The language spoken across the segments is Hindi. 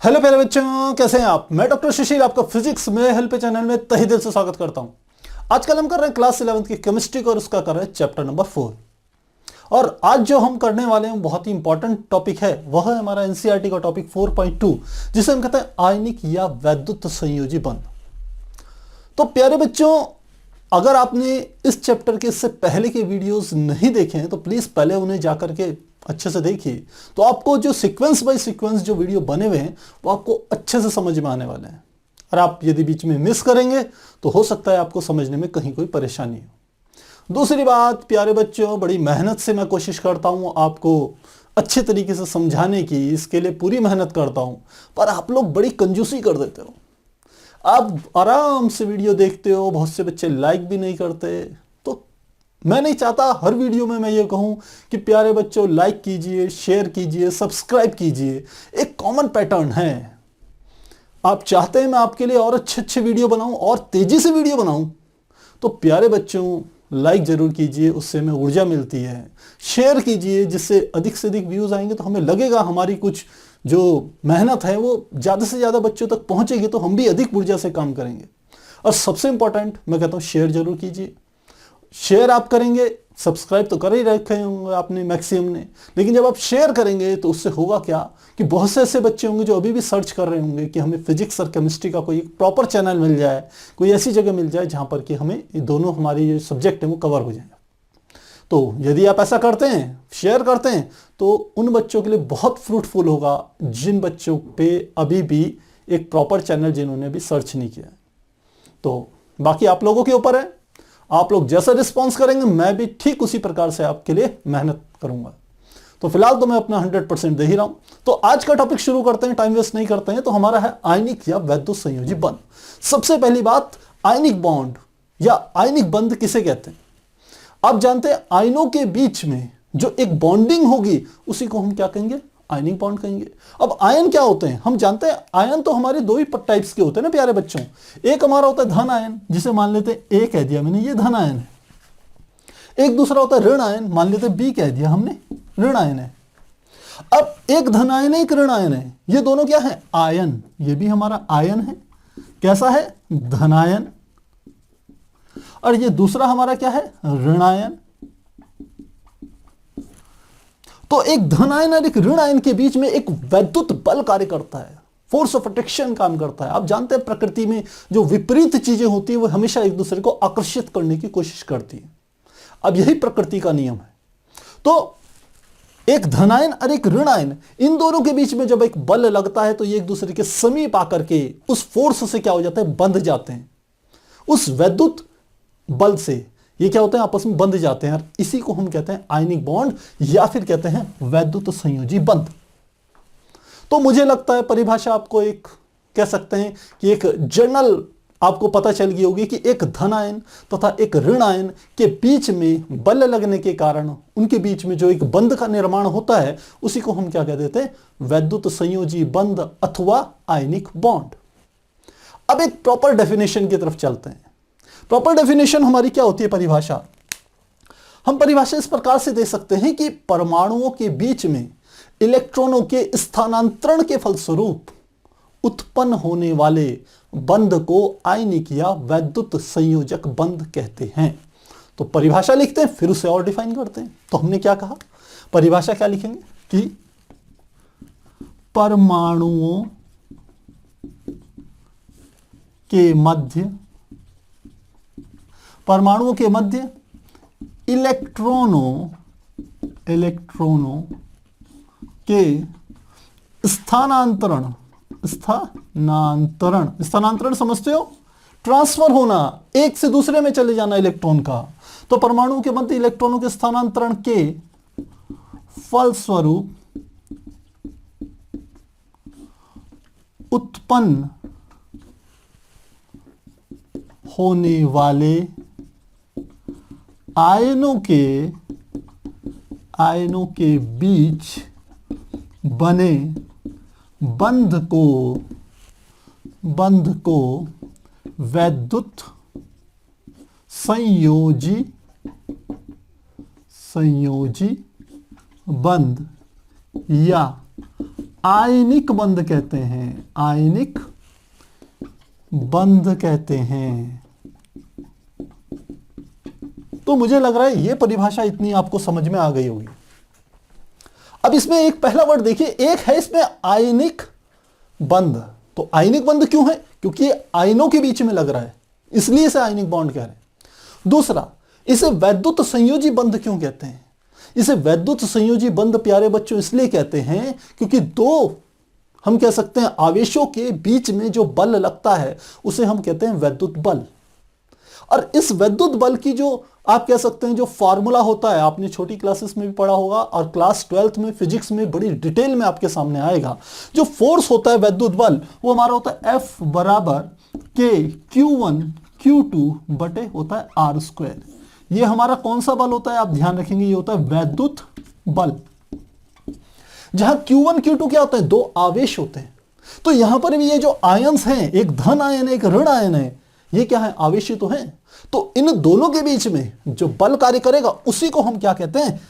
हेलो प्यारे बच्चों, कैसे हैं आप। मैं डॉक्टर सुशील आपका फिजिक्स में हेल्प चैनल में तहे दिल से स्वागत करता हूं। आजकल हम कर रहे हैं क्लास 11 की केमिस्ट्री को और उसका कर रहे हैं चैप्टर नंबर 4। और आज जो हम करने वाले हैं बहुत ही इंपॉर्टेंट टॉपिक है, वह है हमारा एनसीईआरटी का टॉपिक 4.2, जिसे हम कहते हैं आयनिक या वैद्युत संयोजी बंध। तो प्यारे बच्चों, अगर आपने इस चैप्टर के इससे पहले के वीडियोस नहीं देखे हैं तो प्लीज पहले उन्हें जाकर के अच्छे से देखिए, तो आपको जो सीक्वेंस बाय सीक्वेंस जो वीडियो बने हुए हैं वो आपको अच्छे से समझ में आने वाले हैं। और आप यदि बीच में मिस करेंगे तो हो सकता है आपको समझने में कहीं कोई परेशानी हो। दूसरी बात प्यारे बच्चों, बड़ी मेहनत से मैं कोशिश करता हूं आपको अच्छे तरीके से समझाने की, इसके लिए पूरी मेहनत करता हूं, पर आप लोग बड़ी कंजूसी कर देते हो। आप आराम से वीडियो देखते हो, बहुत से बच्चे लाइक भी नहीं करते। तो मैं नहीं चाहता हर वीडियो में मैं ये कहूं कि प्यारे बच्चों लाइक कीजिए, शेयर कीजिए, सब्सक्राइब कीजिए। एक कॉमन पैटर्न है। आप चाहते हैं मैं आपके लिए और अच्छे अच्छे वीडियो बनाऊं और तेजी से वीडियो बनाऊं, तो प्यारे बच्चों लाइक जरूर कीजिए, उससे हमें ऊर्जा मिलती है। शेयर कीजिए, जिससे अधिक से अधिक व्यूज आएंगे तो हमें लगेगा हमारी कुछ जो मेहनत है वो ज्यादा से ज्यादा बच्चों तक पहुंचेगी, तो हम भी अधिक ऊर्जा से काम करेंगे। और सबसे इंपॉर्टेंट मैं कहता हूं शेयर जरूर कीजिए। शेयर आप करेंगे, सब्सक्राइब तो कर ही रखे होंगे आपने मैक्सिमम ने, लेकिन जब आप शेयर करेंगे तो उससे होगा क्या कि बहुत से ऐसे बच्चे होंगे जो अभी भी सर्च कर रहे होंगे कि हमें फिजिक्स और केमिस्ट्री का कोई प्रॉपर चैनल मिल जाए, कोई ऐसी जगह मिल जाए जहां पर कि हमें ये दोनों हमारी जो सब्जेक्ट है वो कवर हो जाए। तो यदि आप ऐसा करते हैं, शेयर करते हैं, तो उन बच्चों के लिए बहुत फ्रूटफुल होगा जिन बच्चों पे अभी भी एक प्रॉपर चैनल जिन्होंने भी सर्च नहीं किया है। तो बाकी आप लोगों के ऊपर है, आप लोग जैसा रिस्पॉन्स करेंगे मैं भी ठीक उसी प्रकार से आपके लिए मेहनत करूंगा। तो फिलहाल तो मैं अपना 100% दे ही रहा हूं। तो आज का टॉपिक शुरू करते हैं, टाइम वेस्ट नहीं करते हैं। तो हमारा है आयनिक या वैद्युत संयोजी बंध। सबसे पहली बात, आयनिक बॉन्ड या आयनिक बंध किसे कहते हैं। आप जानते हैं आयनों के बीच में जो एक बॉन्डिंग होगी उसी को हम क्या कहेंगे, आयनिक बॉन्ड कहेंगे। अब आयन क्या होते हैं हम जानते हैं। आयन तो हमारे दो ही टाइप्स के होते हैं ना प्यारे बच्चों। एक हमारा होता है धन आयन, जिसे मान लेते हैं ए कह दिया मैंने, ये धन आयन है। एक दूसरा होता है ऋण आयन, मान लेते हैं बी कह दिया हमने, ऋण आयन है। अब एक धन आयन है, एक ऋण आयन है, ये दोनों क्या है, आयन। ये भी हमारा आयन है। कैसा है, धन आयन। और ये दूसरा हमारा क्या है, ऋण आयन। तो एक धन आयन और एक ऋण आयन के बीच में एक वैद्युत बल कार्य करता है, फोर्स ऑफ अट्रैक्शन काम करता है। आप जानते हैं प्रकृति में जो विपरीत चीजें होती है वो हमेशा एक दूसरे को आकर्षित करने की कोशिश करती है। अब यही प्रकृति का नियम है। तो एक धनायन और एक ऋण आयन, इन दोनों के बीच में जब एक बल लगता है तो ये एक दूसरे के समीप आकर के उस फोर्स से क्या हो जाता है, बंध जाते हैं। उस वैद्युत बल से ये क्या होते हैं, आपस में बंध जाते हैं। इसी को हम कहते हैं आयनिक बॉन्ड या फिर कहते हैं वैद्युत संयोजी बंध। तो मुझे लगता है परिभाषा आपको एक कह सकते हैं कि एक जर्नल आपको पता चल गई होगी कि एक धन आयन तथा एक ऋण आयन के बीच में बल लगने के कारण उनके बीच में जो एक बंध का निर्माण होता है उसी को हम क्या कह देते हैं, वैद्युत संयोजी बंध अथवा आयनिक बॉन्ड। अब एक प्रॉपर डेफिनेशन की तरफ चलते हैं। प्रॉपर डेफिनेशन हमारी क्या होती है, परिभाषा। हम परिभाषा इस प्रकार से दे सकते हैं कि परमाणुओं के बीच में इलेक्ट्रॉनों के स्थानांतरण के फलस्वरूप उत्पन्न होने वाले बंध को आयनिक या वैद्युत संयोजक बंध कहते हैं। तो परिभाषा लिखते हैं, फिर उसे और डिफाइन करते हैं। तो हमने क्या कहा, परिभाषा क्या लिखेंगे कि परमाणुओं के मध्य इलेक्ट्रॉनों के स्थानांतरण समझते हो, ट्रांसफर होना, एक से दूसरे में चले जाना इलेक्ट्रॉन का। तो परमाणु के मध्य इलेक्ट्रॉनों के स्थानांतरण के फलस्वरूप उत्पन्न होने वाले आयनों के बीच बने बंध को वैद्युत संयोजी बंध या आयनिक बंध कहते हैं, आयनिक बंध कहते हैं। तो मुझे लग रहा है यह परिभाषा इतनी आपको समझ में आ गई होगी। अब इसमें एक पहला वर्ड देखिए, एक है इसमें आयनिक बंध। तो आयनिक बंध क्यों है? क्योंकि ये आयनों के बीच में लग रहा है, इसलिए इसे आयनिक बॉन्ड कह रहे हैं। दूसरा, इसे वैद्युत संयोजी बंध क्यों कहते हैं? इसे वैद्युत संयोजी बंध प्यारे बच्चों इसलिए कहते हैं क्योंकि दो, हम कह सकते हैं, आवेशों के बीच में जो बल लगता है उसे हम कहते हैं वैद्युत बल। और इस वैद्युत बल की जो आप कह सकते हैं जो फॉर्मूला होता है, आपने छोटी क्लासेस में भी पढ़ा होगा और क्लास 12th में फिजिक्स में बड़ी डिटेल में आपके सामने आएगा। जो फोर्स होता है वैद्युत बल, वो हमारा होता है F बराबर K Q1 Q2 बटे होता है R स्क्वायर। ये हमारा कौन सा बल होता है आप ध्यान रखेंगे, ये होता है वैद्युत बल। जहां Q1 Q2 क्या होता है? दो आवेश होते हैं। तो यहां पर भी ये जो आयंस हैं, एक धन आयन है एक ऋण आयन है, ये क्या है? आवेशी तो हैं। तो इन दोनों के बीच में जो बल कार्य करेगा उसी को हम क्या कहते हैं?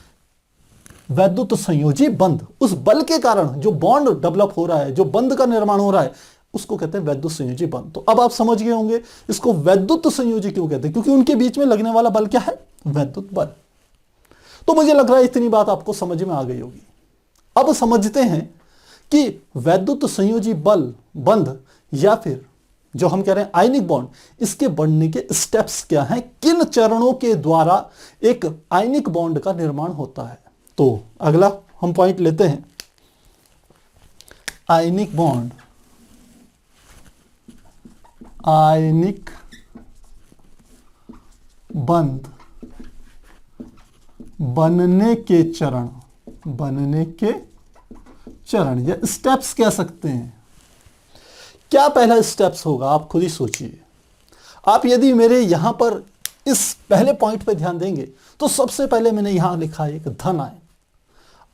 वैद्युत संयोजी बंध। उस बल के कारण जो बॉन्ड डेवलप हो रहा है, जो बंध का निर्माण हो रहा है, उसको कहते हैं वैद्युत संयोजी बंध। तो अब आप समझ गए होंगे इसको वैद्युत संयोजी क्यों कहते हैं, क्योंकि उनके बीच में लगने वाला बल क्या है? वैद्युत बल। तो मुझे लग रहा है इतनी बात आपको समझ में आ गई होगी। अब समझते हैं कि वैद्युत संयोजी बल बंध या फिर जो हम कह रहे हैं आयनिक बॉन्ड, इसके बनने के स्टेप्स क्या हैं, किन चरणों के द्वारा एक आयनिक बॉन्ड का निर्माण होता है। तो अगला हम पॉइंट लेते हैं, आयनिक बॉन्ड, आयनिक बंध बनने के चरण, बनने के चरण या स्टेप्स कह सकते हैं। क्या पहला स्टेप्स होगा आप खुद ही सोचिए। आप यदि मेरे यहां पर इस पहले पॉइंट पे ध्यान देंगे तो सबसे पहले मैंने यहां लिखा है एक धन आयन।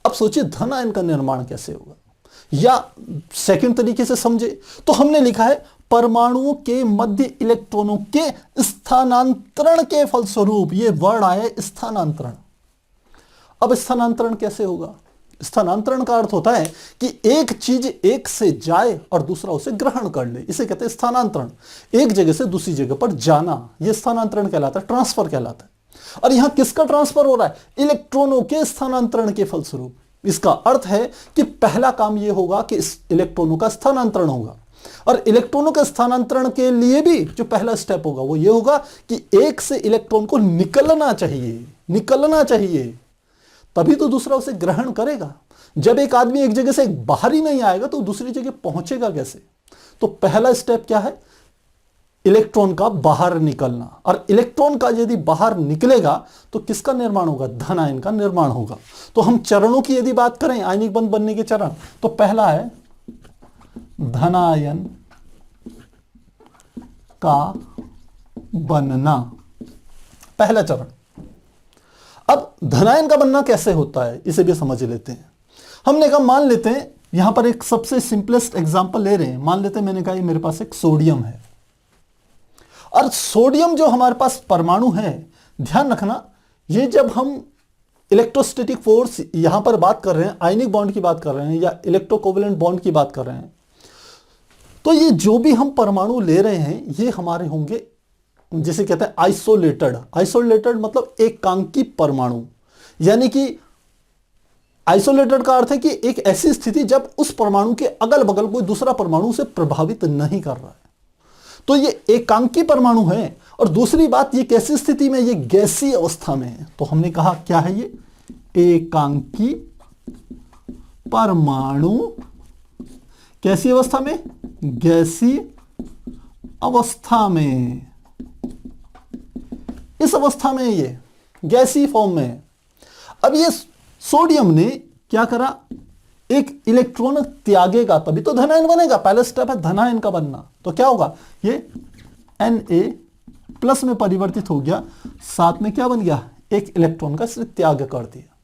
अब सोचिए धन आयन का निर्माण कैसे होगा, या सेकंड तरीके से समझे तो हमने लिखा है परमाणुओं के मध्य इलेक्ट्रॉनों के स्थानांतरण के फलस्वरूप, ये वर्ड आया स्थानांतरण। अब स्थानांतरण कैसे होगा? स्थानांतरण का अर्थ होता है कि एक चीज एक से जाए और दूसरा उसे ग्रहण कर ले, इसे कहते हैं स्थानांतरण। एक जगह से दूसरी जगह पर जाना, यह स्थानांतरण कहलाता है, ट्रांसफर कहलाता है। और यहां किसका ट्रांसफर हो रहा है? इलेक्ट्रॉनों के स्थानांतरण के फलस्वरूप। इसका अर्थ है कि पहला काम यह होगा कि इस इलेक्ट्रॉनों का स्थानांतरण होगा, और इलेक्ट्रॉनों के स्थानांतरण के लिए भी जो पहला स्टेप होगा वो यह होगा कि एक से इलेक्ट्रॉन को निकलना चाहिए, निकलना चाहिए, तभी तो दूसरा उसे ग्रहण करेगा। जब एक आदमी एक जगह से बाहर ही नहीं आएगा तो दूसरी जगह पहुंचेगा कैसे? तो पहला स्टेप क्या है? इलेक्ट्रॉन का बाहर निकलना। और इलेक्ट्रॉन का यदि बाहर निकलेगा तो किसका निर्माण होगा? धन आयन का निर्माण होगा। तो हम चरणों की यदि बात करें, आयनिक बंध बनने के चरण, तो पहला है धन आयन का बनना, पहला चरण। अब धनायन का बनना कैसे होता है इसे भी समझ लेते हैं। हमने कहा, मान लेते हैं यहां पर एक सबसे सिंपलेस्ट एग्जांपल ले रहे हैं। मान लेते हैं मैंने कहा मेरे पास एक सोडियम है, और सोडियम जो हमारे पास परमाणु है, ध्यान रखना, ये जब हम इलेक्ट्रोस्टैटिक फोर्स यहां पर बात कर रहे हैं, आयनिक बॉन्ड की बात कर रहे हैं या इलेक्ट्रोकोवेलेंट बॉन्ड की बात कर रहे हैं, तो ये जो भी हम परमाणु ले रहे हैं ये हमारे होंगे जिसे कहते हैं आइसोलेटेड। आइसोलेटेड मतलब एकांकी परमाणु, यानी कि आइसोलेटेड का अर्थ है कि एक ऐसी स्थिति जब उस परमाणु के अगल बगल कोई दूसरा परमाणु से प्रभावित नहीं कर रहा है, तो ये एकांकी परमाणु है। और दूसरी बात, ये कैसी स्थिति में? ये गैसीय अवस्था में है। तो हमने कहा क्या है ये? एकांकी परमाणु। कैसी अवस्था में? गैसीय अवस्था में। इस अवस्था में ये गैसीय फॉर्म में है। अब ये सोडियम ने क्या करा? एक इलेक्ट्रॉन त्यागेगा तभी तो धनायन बनेगा। पहला स्टेप है धनायन का बनना। तो क्या होगा? ये Na+ में परिवर्तित हो गया, साथ में क्या बन गया? एक इलेक्ट्रॉन का इसने त्याग कर दिया।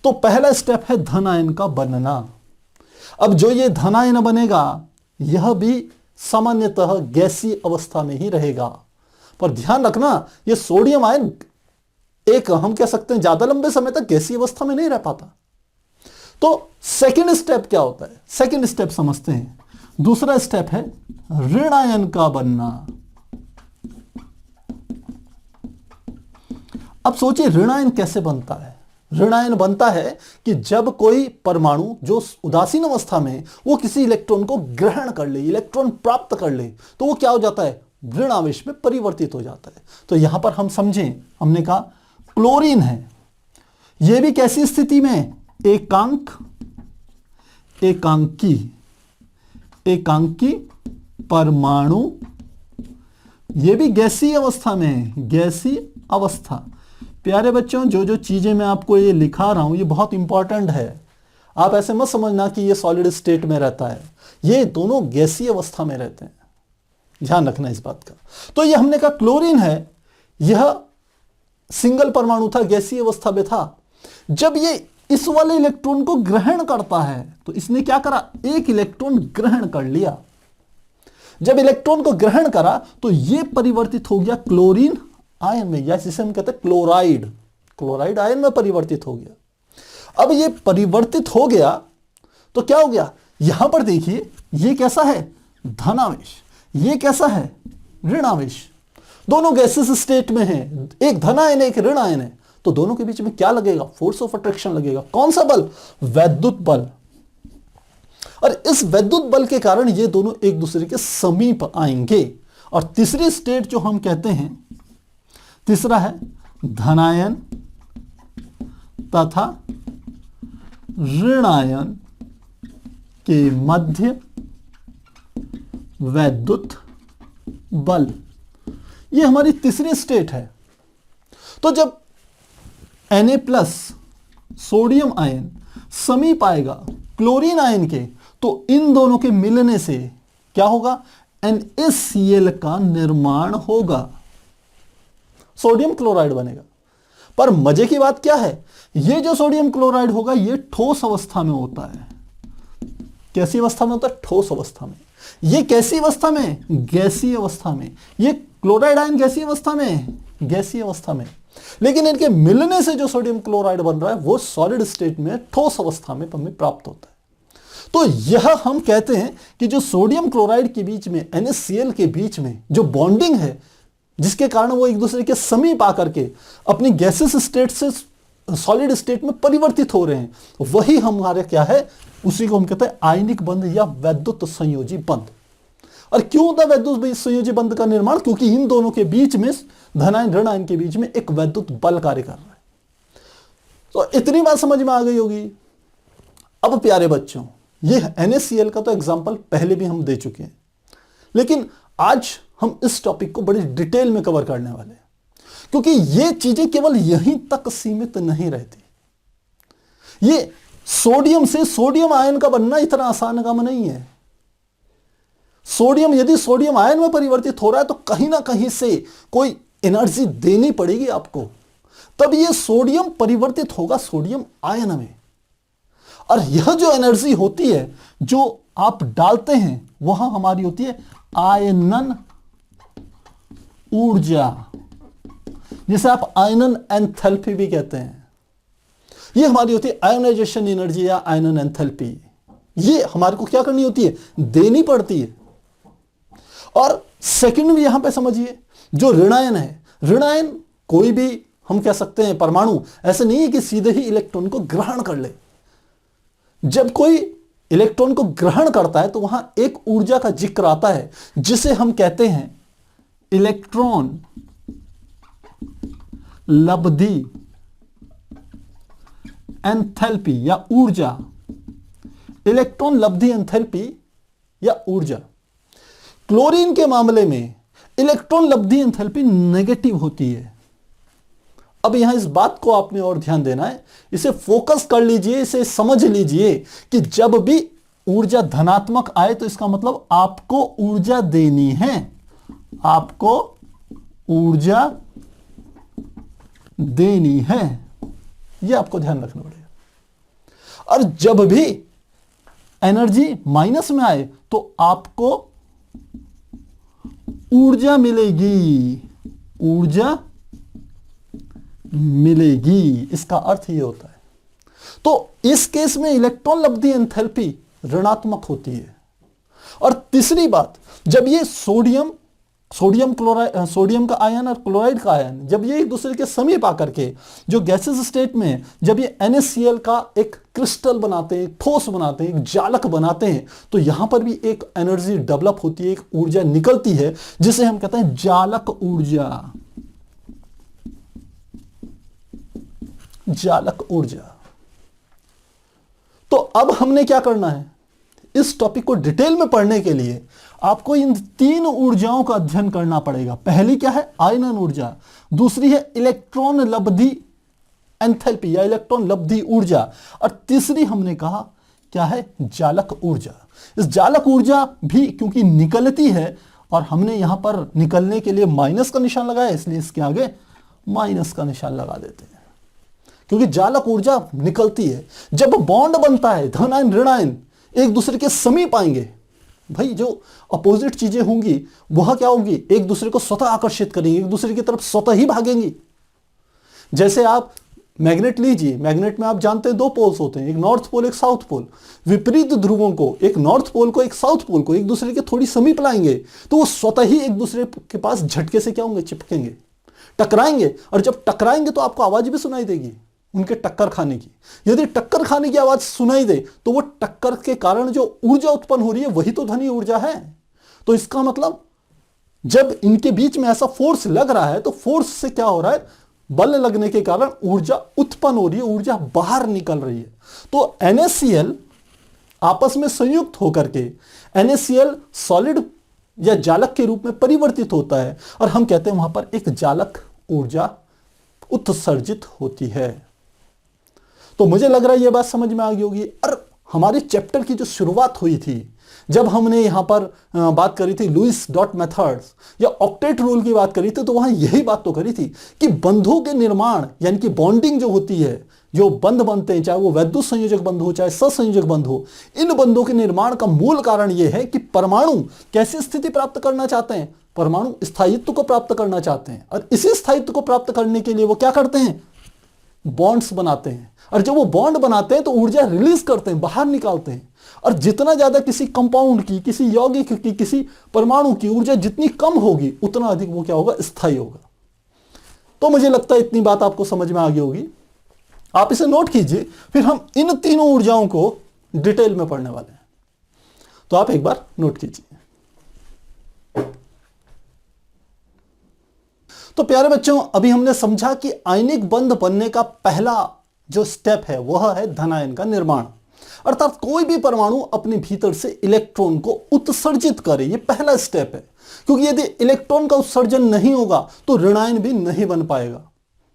तो पहला स्टेप है धनायन का बनना। अब जो ये धनायन बनेगा यह भी सामान्यतः गैसीय अवस्था में ही रहेगा। पर ध्यान रखना, ये सोडियम आयन एक हम कह सकते हैं ज्यादा लंबे समय तक गैसीय अवस्था में नहीं रह पाता। तो सेकंड स्टेप क्या होता है, सेकंड स्टेप समझते हैं। दूसरा स्टेप है ऋण आयन का बनना। अब सोचिए ऋण आयन कैसे बनता है। ऋण आयन बनता है कि जब कोई परमाणु जो उदासीन अवस्था में है वो किसी इलेक्ट्रॉन को ग्रहण कर ले, इलेक्ट्रॉन प्राप्त कर ले, तो वो क्या हो जाता है, ऋण आवेश में परिवर्तित हो जाता है। तो यहां पर हम समझें, हमने कहा क्लोरीन है, यह भी कैसी स्थिति में, एकांकी परमाणु, यह भी गैसीय अवस्था में है, गैसीय अवस्था। प्यारे बच्चों, जो जो चीजें मैं आपको ये लिखा रहा हूं ये बहुत इंपॉर्टेंट है। आप ऐसे मत समझना कि ये सॉलिड स्टेट में रहता है, ये दोनों गैसीय अवस्था में रहते हैं, ध्यान रखना इस बात का। तो ये हमने कहा क्लोरीन है, यह सिंगल परमाणु था, गैसीय अवस्था में था। जब ये इस वाले इलेक्ट्रॉन को ग्रहण करता है तो इसने क्या करा, एक इलेक्ट्रॉन ग्रहण कर लिया। जब इलेक्ट्रॉन को ग्रहण करा तो यह परिवर्तित हो गया क्लोरीन आयन में, या जिसे हम कहते हैं क्लोराइड आयन में परिवर्तित हो गया। अब ये परिवर्तित हो गया तो क्या हो गया, यहां पर देखिए ये कैसा है, धनावेश, ये कैसा है, ऋण आवेश। दोनों गैसेस स्टेट में है, एक धन आयन है, एक ऋण आयन है, तो दोनों के बीच में क्या लगेगा, फोर्स ऑफ अट्रैक्शन लगेगा। कौन सा बल, वैद्युत बल। और इस वैद्युत बल के कारण ये दोनों एक दूसरे के समीप आएंगे। और तीसरी स्टेट जो हम कहते हैं, तीसरा है धनायन तथा ऋणायन के मध्य वैद्युत बल, ये हमारी तीसरी स्टेट है। तो जब Na+ सोडियम आयन समीप आएगा क्लोरीन आयन के, तो इन दोनों के मिलने से क्या होगा, NaCl का निर्माण होगा, सोडियम क्लोराइड बनेगा। पर मजे की बात क्या है, ये जो सोडियम क्लोराइड होगा ये ठोस अवस्था में होता है। कैसी अवस्था में होता है, ठोस अवस्था में। ये कैसी अवस्था में, गैसीय अवस्था में। ये क्लोराइड आयन गैसीय अवस्था में, गैसीय अवस्था में। लेकिन इनके मिलने से जो सोडियम क्लोराइड बन रहा है वो सॉलिड स्टेट में, ठोस अवस्था में हमें प्राप्त होता है। तो यह हम कहते हैं कि जो सोडियम क्लोराइड के बीच में, NaCl के बीच में जो बॉन्डिंग है, जिसके कारण वो एक दूसरे के समीप आकर के अपनी गैसेस स्टेट से सॉलिड स्टेट में परिवर्तित हो रहे हैं, वही हमारे क्या है, उसी को हम कहते हैं आयनिक बंध या वैद्युत संयोजी बंध। और क्यों होता है वैद्युत संयोजी बंध का निर्माण, क्योंकि इन दोनों के बीच में, धनायन ऋण आयन के बीच में एक वैद्युत बल कार्य कर रहा है। तो इतनी बात समझ में आ गई होगी। अब प्यारे बच्चों, ये NaCl का तो एग्जाम्पल पहले भी हम दे चुके हैं, लेकिन आज हम इस टॉपिक को बड़ी डिटेल में कवर करने वाले हैं, क्योंकि ये चीजें केवल यहीं तक सीमित नहीं रहती। ये सोडियम से सोडियम आयन का बनना इतना आसान काम नहीं है। सोडियम, यदि सोडियम आयन में परिवर्तित हो रहा है तो कहीं ना कहीं से कोई एनर्जी देनी पड़ेगी आपको, तब ये सोडियम परिवर्तित होगा सोडियम आयन में। और यह जो एनर्जी होती है जो आप डालते हैं, वहां हमारी होती है आयनन ऊर्जा, जिसे आप आयनन एंथैल्पी भी कहते हैं। ये हमारी होती है आयोनाइजेशन एनर्जी या आयनन एंथैल्पी। ये हमारे को क्या करनी होती है, देनी पड़ती है। और सेकंड भी यहां पे समझिए, जो ऋणायन है, ऋणायन कोई भी हम कह सकते हैं परमाणु, ऐसे नहीं है कि सीधे ही इलेक्ट्रॉन को ग्रहण कर ले। जब कोई इलेक्ट्रॉन को ग्रहण करता है तो वहां एक ऊर्जा का जिक्र आता है, जिसे हम कहते हैं इलेक्ट्रॉन लब्धि एंथैल्पी या ऊर्जा। इलेक्ट्रॉन लब्धि एंथैल्पी या ऊर्जा। क्लोरीन के मामले में इलेक्ट्रॉन लब्धि एंथैल्पी नेगेटिव होती है। अब यहां इस बात को आपने और ध्यान देना है, इसे फोकस कर लीजिए, इसे समझ लीजिए कि जब भी ऊर्जा धनात्मक आए तो इसका मतलब आपको ऊर्जा देनी है, आपको ऊर्जा देनी है, यह आपको ध्यान रखना पड़ेगा। और जब भी एनर्जी माइनस में आए तो आपको ऊर्जा मिलेगी, ऊर्जा मिलेगी, इसका अर्थ यह होता है। तो इस केस में इलेक्ट्रॉन लब्धि एंथैल्पी ऋणात्मक होती है। और तीसरी बात, जब ये सोडियम का आयन और क्लोराइड का आयन जब ये एक दूसरे के समीप आकर के जो गैसेस स्टेट में है, जब ये NaCl का एक क्रिस्टल बनाते हैं, ठोस बनाते हैं, एक जालक बनाते हैं, तो यहां पर भी एक एनर्जी डेवलप होती है, एक ऊर्जा निकलती है जिसे हम कहते हैं जालक ऊर्जा। जालक ऊर्जा। तो अब हमने क्या करना है, इस टॉपिक को डिटेल में पढ़ने के लिए आपको इन तीन ऊर्जाओं का अध्ययन करना पड़ेगा। पहली क्या है, आयनन ऊर्जा, दूसरी है इलेक्ट्रॉन लब्धि एंथैल्पी या इलेक्ट्रॉन लब्धि ऊर्जा, और तीसरी हमने कहा क्या है, जालक ऊर्जा। इस जालक ऊर्जा भी क्योंकि निकलती है और हमने यहां पर निकलने के लिए माइनस का निशान लगाया, इसलिए इसके आगे माइनस का निशान लगा देते हैं, क्योंकि जालक ऊर्जा निकलती है। जब बॉन्ड बनता है, धन आयन ऋण आयन एक दूसरे के समीप आएंगे, भाई जो अपोजिट चीजें होंगी वह क्या होंगी, एक दूसरे को स्वतः आकर्षित करेंगी, एक दूसरे की तरफ स्वतः ही भागेंगी। जैसे आप मैग्नेट लीजिए, मैग्नेट में आप जानते हैं दो पोल्स होते हैं, एक नॉर्थ पोल एक साउथ पोल। विपरीत ध्रुवों को, एक नॉर्थ पोल को एक साउथ पोल को एक दूसरे के थोड़ी समीप लाएंगे तो वो स्वतः ही एक दूसरे के पास झटके से क्या होंगे, चिपकेंगे, टकराएंगे। और जब टकराएंगे तो आपको आवाज भी सुनाई देगी उनके टक्कर खाने की। यदि टक्कर खाने की आवाज सुनाई दे तो वो टक्कर के कारण जो ऊर्जा उत्पन्न हो रही है वही तो ध्वनि ऊर्जा है। तो इसका मतलब जब इनके बीच में ऐसा फोर्स लग रहा है तो फोर्स से क्या हो रहा है, बल लगने के कारण ऊर्जा उत्पन्न हो रही है, ऊर्जा बाहर निकल रही है। तो NaCl आपस में संयुक्त होकर के NaCl सॉलिड या जालक के रूप में परिवर्तित होता है और हम कहते हैं वहां पर एक जालक ऊर्जा उत्सर्जित होती है। तो मुझे लग रहा है यह बात समझ में आ गई होगी। और हमारे चैप्टर की जो शुरुआत हुई थी, जब हमने यहां पर बात करी थी लुईस डॉट मेथड्स या ऑक्टेट रूल की बात करी थी, तो वहां यही बात तो करी थी कि बंधों के निर्माण यानी कि बॉन्डिंग जो होती है, जो बंध बनते हैं, चाहे वो वैद्युत संयोजक बंध हो चाहे ससंयोजक बंध हो, इन बंधों के निर्माण का मूल कारण यह है कि परमाणु कैसी स्थिति प्राप्त करना चाहते हैं, परमाणु स्थायित्व को प्राप्त करना चाहते हैं। और इसी स्थायित्व को प्राप्त करने के लिए वो क्या करते हैं, बॉन्ड्स बनाते हैं। और जब वो बॉन्ड बनाते हैं तो ऊर्जा रिलीज करते हैं, बाहर निकालते हैं। और जितना ज्यादा किसी कंपाउंड की, किसी यौगिक की, किसी परमाणु की ऊर्जा जितनी कम होगी उतना अधिक वो क्या होगा, स्थायी होगा। तो मुझे लगता है इतनी बात आपको समझ में आ गई होगी। आप इसे नोट कीजिए, फिर हम इन तीनों ऊर्जाओं को डिटेल में पढ़ने वाले हैं। तो आप एक बार नोट कीजिए। तो प्यारे बच्चों, अभी हमने समझा कि आयनिक बंध बनने का पहला जो स्टेप है वह है धनायन का निर्माण, अर्थात कोई भी परमाणु अपने भीतर से इलेक्ट्रॉन को उत्सर्जित करे, यह पहला स्टेप है। क्योंकि यदि इलेक्ट्रॉन का उत्सर्जन नहीं होगा तो ऋणायन भी नहीं बन पाएगा,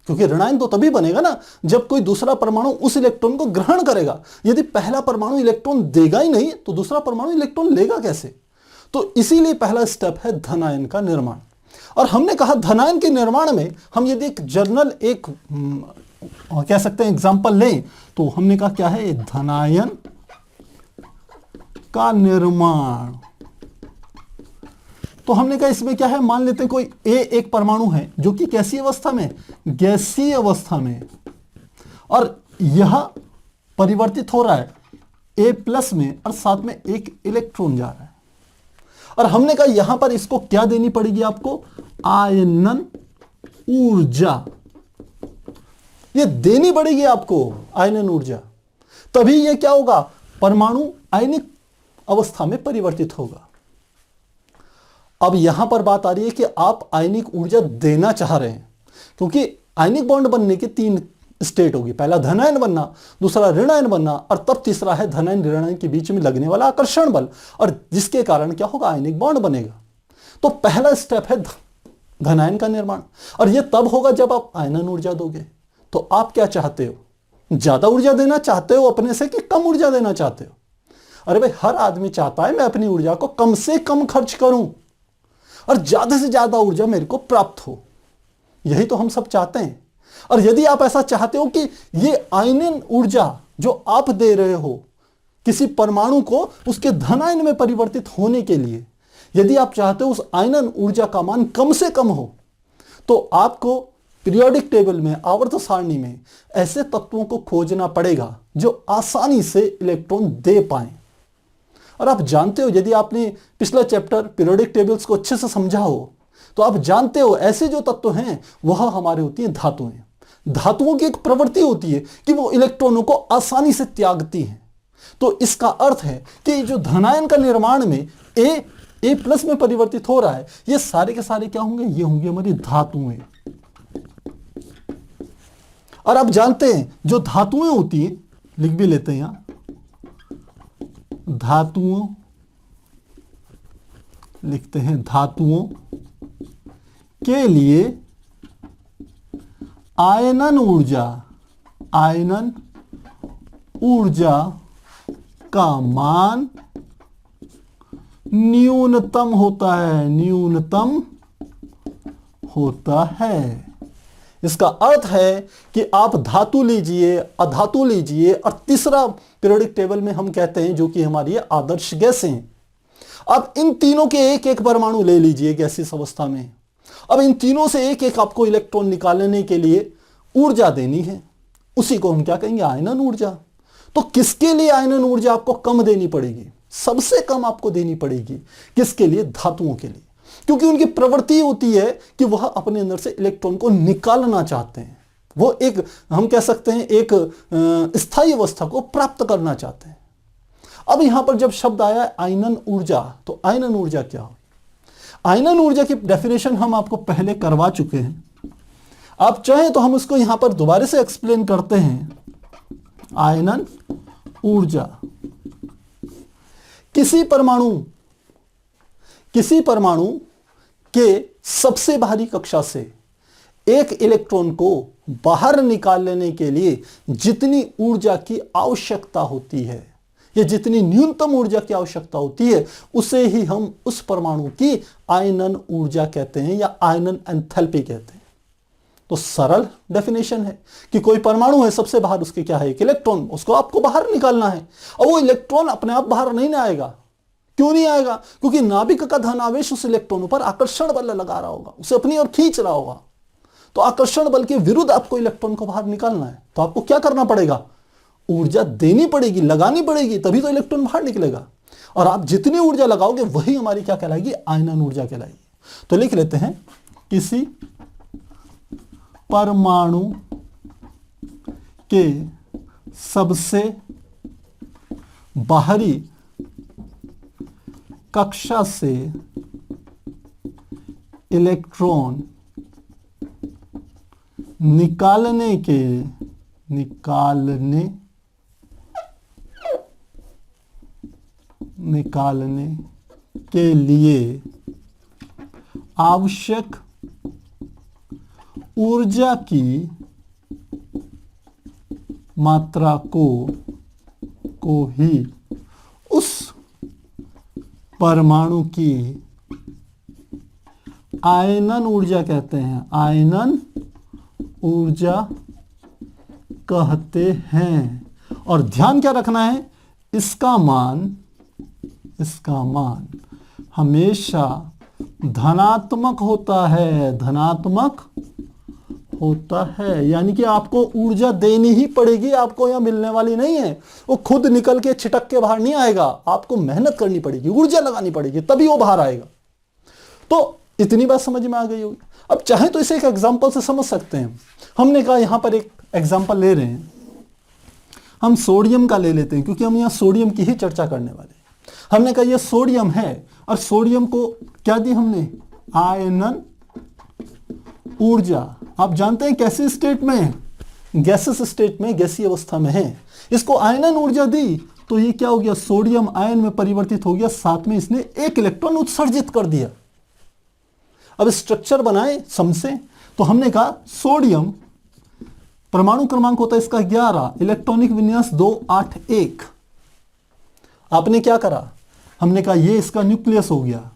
क्योंकि ऋणायन तो तभी बनेगा ना जब कोई दूसरा परमाणु उस इलेक्ट्रॉन को ग्रहण करेगा। यदि पहला परमाणु इलेक्ट्रॉन देगा ही नहीं तो दूसरा परमाणु इलेक्ट्रॉन लेगा कैसे। तो इसीलिए पहला स्टेप है धनायन का निर्माण। और हमने कहा धनायन के निर्माण में हम यदि एक जर्नल एक कह सकते हैं एग्जांपल लें तो हमने कहा क्या है, धनायन का निर्माण। तो हमने कहा इसमें क्या है, मान लेते हैं कोई एक परमाणु है जो कि कैसी अवस्था में, गैसीय अवस्था में, और यह परिवर्तित हो रहा है A+ में और साथ में एक इलेक्ट्रॉन जा रहा है। और हमने कहा यहां पर इसको क्या देनी पड़ेगी आपको, आयनन ऊर्जा, ये देनी पड़ेगी आपको आयनन ऊर्जा, तभी ये क्या होगा, परमाणु आयनिक अवस्था में परिवर्तित होगा। अब यहां पर बात आ रही है कि आप आयनिक ऊर्जा देना चाह रहे हैं, क्योंकि आयनिक बॉन्ड बनने के 3 स्टेट होगी, पहला धनायन बनना, दूसरा ऋणायन बनना, और तब तीसरा है धनायन ऋणायन के बीच में लगने वाला आकर्षण बल, और जिसके कारण क्या होगा, आयनिक बॉन्ड बनेगा। तो पहला स्टेप है धनायन का निर्माण, और यह तब होगा जब आप आयनन ऊर्जा दोगे। तो आप क्या चाहते हो, ज्यादा ऊर्जा देना चाहते हो अपने से कि कम ऊर्जा देना चाहते हो? अरे भाई, हर आदमी चाहता है मैं अपनी ऊर्जा को कम से कम खर्च करूं और ज्यादा से ज्यादा ऊर्जा मेरे को प्राप्त हो, यही तो हम सब चाहते हैं। और यदि आप ऐसा चाहते हो कि ये आयनन ऊर्जा जो आप दे रहे हो किसी परमाणु को उसके धनायन में परिवर्तित होने के लिए, यदि आप चाहते हो उस आयनन ऊर्जा का मान कम से कम हो, तो आपको पीरियोडिक टेबल में, आवर्त सारणी में ऐसे तत्वों को खोजना पड़ेगा जो आसानी से इलेक्ट्रॉन दे पाए। और आप जानते हो, यदि आपने पिछला चैप्टर पीरियोडिक टेबल्स को अच्छे से समझा हो तो आप जानते हो ऐसे जो तत्व हैं वह हमारे होती हैं धातुएं। धातुओं की एक प्रवृत्ति होती है कि वो इलेक्ट्रॉनों को आसानी से त्यागती हैं। तो इसका अर्थ है कि जो धनायन का निर्माण में ए प्लस में परिवर्तित हो रहा है, ये सारे के सारे क्या होंगे, ये होंगे हमारी धातुएं। और आप जानते हैं जो धातुएं होती हैं, लिख भी लेते हैं यहां, धातुओं लिखते हैं, धातुओं के लिए आयनन ऊर्जा का मान न्यूनतम होता है। इसका अर्थ है कि आप धातु लीजिए, अधातु लीजिए, और तीसरा पीरियोडिक टेबल में हम कहते हैं जो कि हमारी आदर्श गैसें हैं। अब इन तीनों के एक एक परमाणु ले लीजिए गैसीय अवस्था में। अब इन तीनों से एक एक आपको इलेक्ट्रॉन निकालने के लिए ऊर्जा देनी है, उसी को हम क्या कहेंगे, आयनन ऊर्जा। तो किसके लिए आयनन ऊर्जा आपको कम देनी पड़ेगी, सबसे कम आपको देनी पड़ेगी, किसके लिए, धातुओं के लिए, क्योंकि उनकी प्रवृत्ति होती है कि वह अपने अंदर से इलेक्ट्रॉन को निकालना चाहते हैं। वो एक, हम कह सकते हैं, एक स्थायी अवस्था को प्राप्त करना चाहते हैं। अब यहां पर जब शब्द आया आयनन ऊर्जा, तो आयनन ऊर्जा क्या हो? आयनन ऊर्जा की डेफिनेशन हम आपको पहले करवा चुके हैं। आप चाहें तो हम उसको यहां पर दोबारा से एक्सप्लेन करते हैं। आयनन ऊर्जा किसी परमाणु के सबसे बाहरी कक्षा से एक इलेक्ट्रॉन को बाहर निकाल लेने के लिए जितनी ऊर्जा की आवश्यकता होती है, या जितनी न्यूनतम ऊर्जा की आवश्यकता होती है, उसे ही हम उस परमाणु की आयनन ऊर्जा कहते हैं या आयनन एंथैल्पी कहते हैं। तो सरल डेफिनेशन है कि कोई परमाणु है, सबसे बाहर उसके क्या है, एक इलेक्ट्रॉन, उसको आपको बाहर निकालना है। और वो इलेक्ट्रॉन अपने आप बाहर नहीं आएगा। क्यों नहीं आएगा? क्योंकि नाभिक का धनावेश उस इलेक्ट्रॉन पर आकर्षण बल लगा रहा होगा, उसे अपनी ओर खींच रहा होगा। तो आकर्षण बल के विरुद्ध आपको इलेक्ट्रॉन को बाहर निकालना है, तो आपको क्या करना पड़ेगा, ऊर्जा देनी पड़ेगी, लगानी पड़ेगी, तभी तो इलेक्ट्रॉन बाहर निकलेगा। और आप जितनी ऊर्जा लगाओगे वही हमारी क्या कहलाएगी, आयनन ऊर्जा कहलाएगी। तो लिख लेते हैं, किसी परमाणु के सबसे बाहरी कक्षा से इलेक्ट्रॉन निकालने के लिए आवश्यक ऊर्जा की मात्रा को ही उस परमाणु की आयनन ऊर्जा कहते हैं, आयनन ऊर्जा कहते हैं। और ध्यान क्या रखना है, इसका मान हमेशा धनात्मक होता है, यानी कि आपको ऊर्जा देनी ही पड़ेगी, आपको यहां मिलने वाली नहीं है। वो खुद निकल के छिटक के बाहर नहीं आएगा, आपको मेहनत करनी पड़ेगी, ऊर्जा लगानी पड़ेगी, तभी वो बाहर आएगा। तो इतनी बात समझ में आ गई होगी। अब चाहे तो इसे एक एग्जांपल से समझ सकते हैं। हमने कहा यहां पर एक एग्जांपल ले रहे हैं, हम सोडियम का ले लेते हैं, क्योंकि हम यहां सोडियम की ही चर्चा करने वाले हैं। हमने कहा यह सोडियम है, और सोडियम को क्या दी हमने, आयनन ऊर्जा। आप जानते हैं कैसे स्टेट में, गैसेस स्टेट में, गैसीय अवस्था में है। इसको आयनन ऊर्जा दी तो ये क्या हो गया, सोडियम आयन में परिवर्तित हो गया, साथ में इसने एक इलेक्ट्रॉन उत्सर्जित कर दिया। अब स्ट्रक्चर बनाए समझे, तो हमने कहा सोडियम परमाणु क्रमांक होता है इसका 11, इलेक्ट्रॉनिक विन्यास 281। आपने क्या करा, हमने कहा ये इसका न्यूक्लियस हो गया,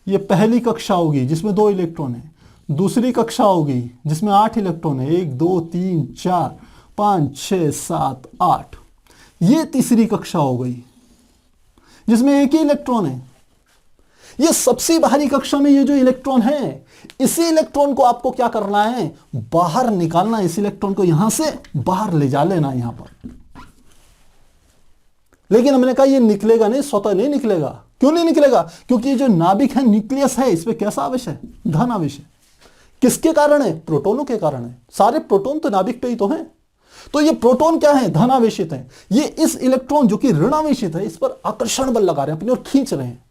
ये पहली कक्षा होगी जिसमें 2 इलेक्ट्रॉन है, दूसरी कक्षा होगी जिसमें 8 इलेक्ट्रॉन है, 1 2 3 4 5 6 7 8। ये तीसरी कक्षा हो गई जिसमें एक ही इलेक्ट्रॉन है। ये सबसे बाहरी कक्षा में ये जो इलेक्ट्रॉन है, इसी इलेक्ट्रॉन को आपको क्या करना है, बाहर निकालना। इस इलेक्ट्रॉन को यहां से बाहर ले जा लेना यहां पर। लेकिन हमने कहा ये निकलेगा नहीं, स्वतः नहीं निकलेगा। क्यों नहीं निकलेगा? क्योंकि ये जो नाभिक है, न्यूक्लियस है, इस पे कैसा आवेश है, धन आवेश है। किसके कारण है? प्रोटोनों के कारण है। सारे प्रोटोन तो नाभिक पे ही तो हैं। तो ये प्रोटोन क्या है, धनावेशित है। ये इस इलेक्ट्रॉन जो कि ऋणावेशित है, इस पर आकर्षण बल लगा रहे हैं, अपनी ओर खींच रहे हैं।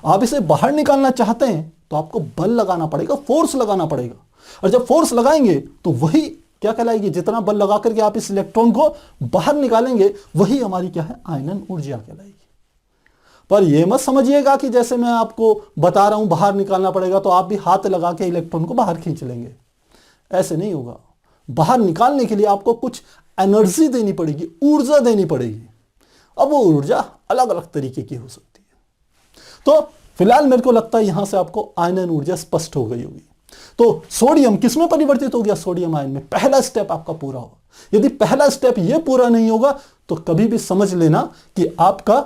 आप इसे बाहर निकालना चाहते हैं तो आपको बल लगाना पड़ेगा, फोर्स लगाना पड़ेगा। और जब फोर्स लगाएंगे तो वही क्या कहलाएगी, जितना बल लगा करके आप इस इलेक्ट्रॉन को बाहर निकालेंगे वही हमारी क्या है, आयनन ऊर्जा कहलाएगी। पर यह मत समझिएगा कि जैसे मैं आपको बता रहा हूं बाहर निकालना पड़ेगा तो आप भी हाथ लगा के इलेक्ट्रॉन को बाहर खींच लेंगे। ऐसे नहीं होगा। बाहर निकालने के लिए आपको कुछ एनर्जी देनी पड़ेगी, ऊर्जा देनी पड़ेगी। अब वो ऊर्जा अलग अलग तरीके की हो सकती है। तो फिलहाल मेरे को लगता है यहां से आपको आयनन ऊर्जा स्पष्ट हो गई होगी। तो सोडियम किसमें परिवर्तित हो गया, सोडियम आयन में। पहला स्टेप आपका पूरा हो। यदि पहला स्टेप ये पूरा नहीं होगा तो कभी भी समझ लेना कि आपका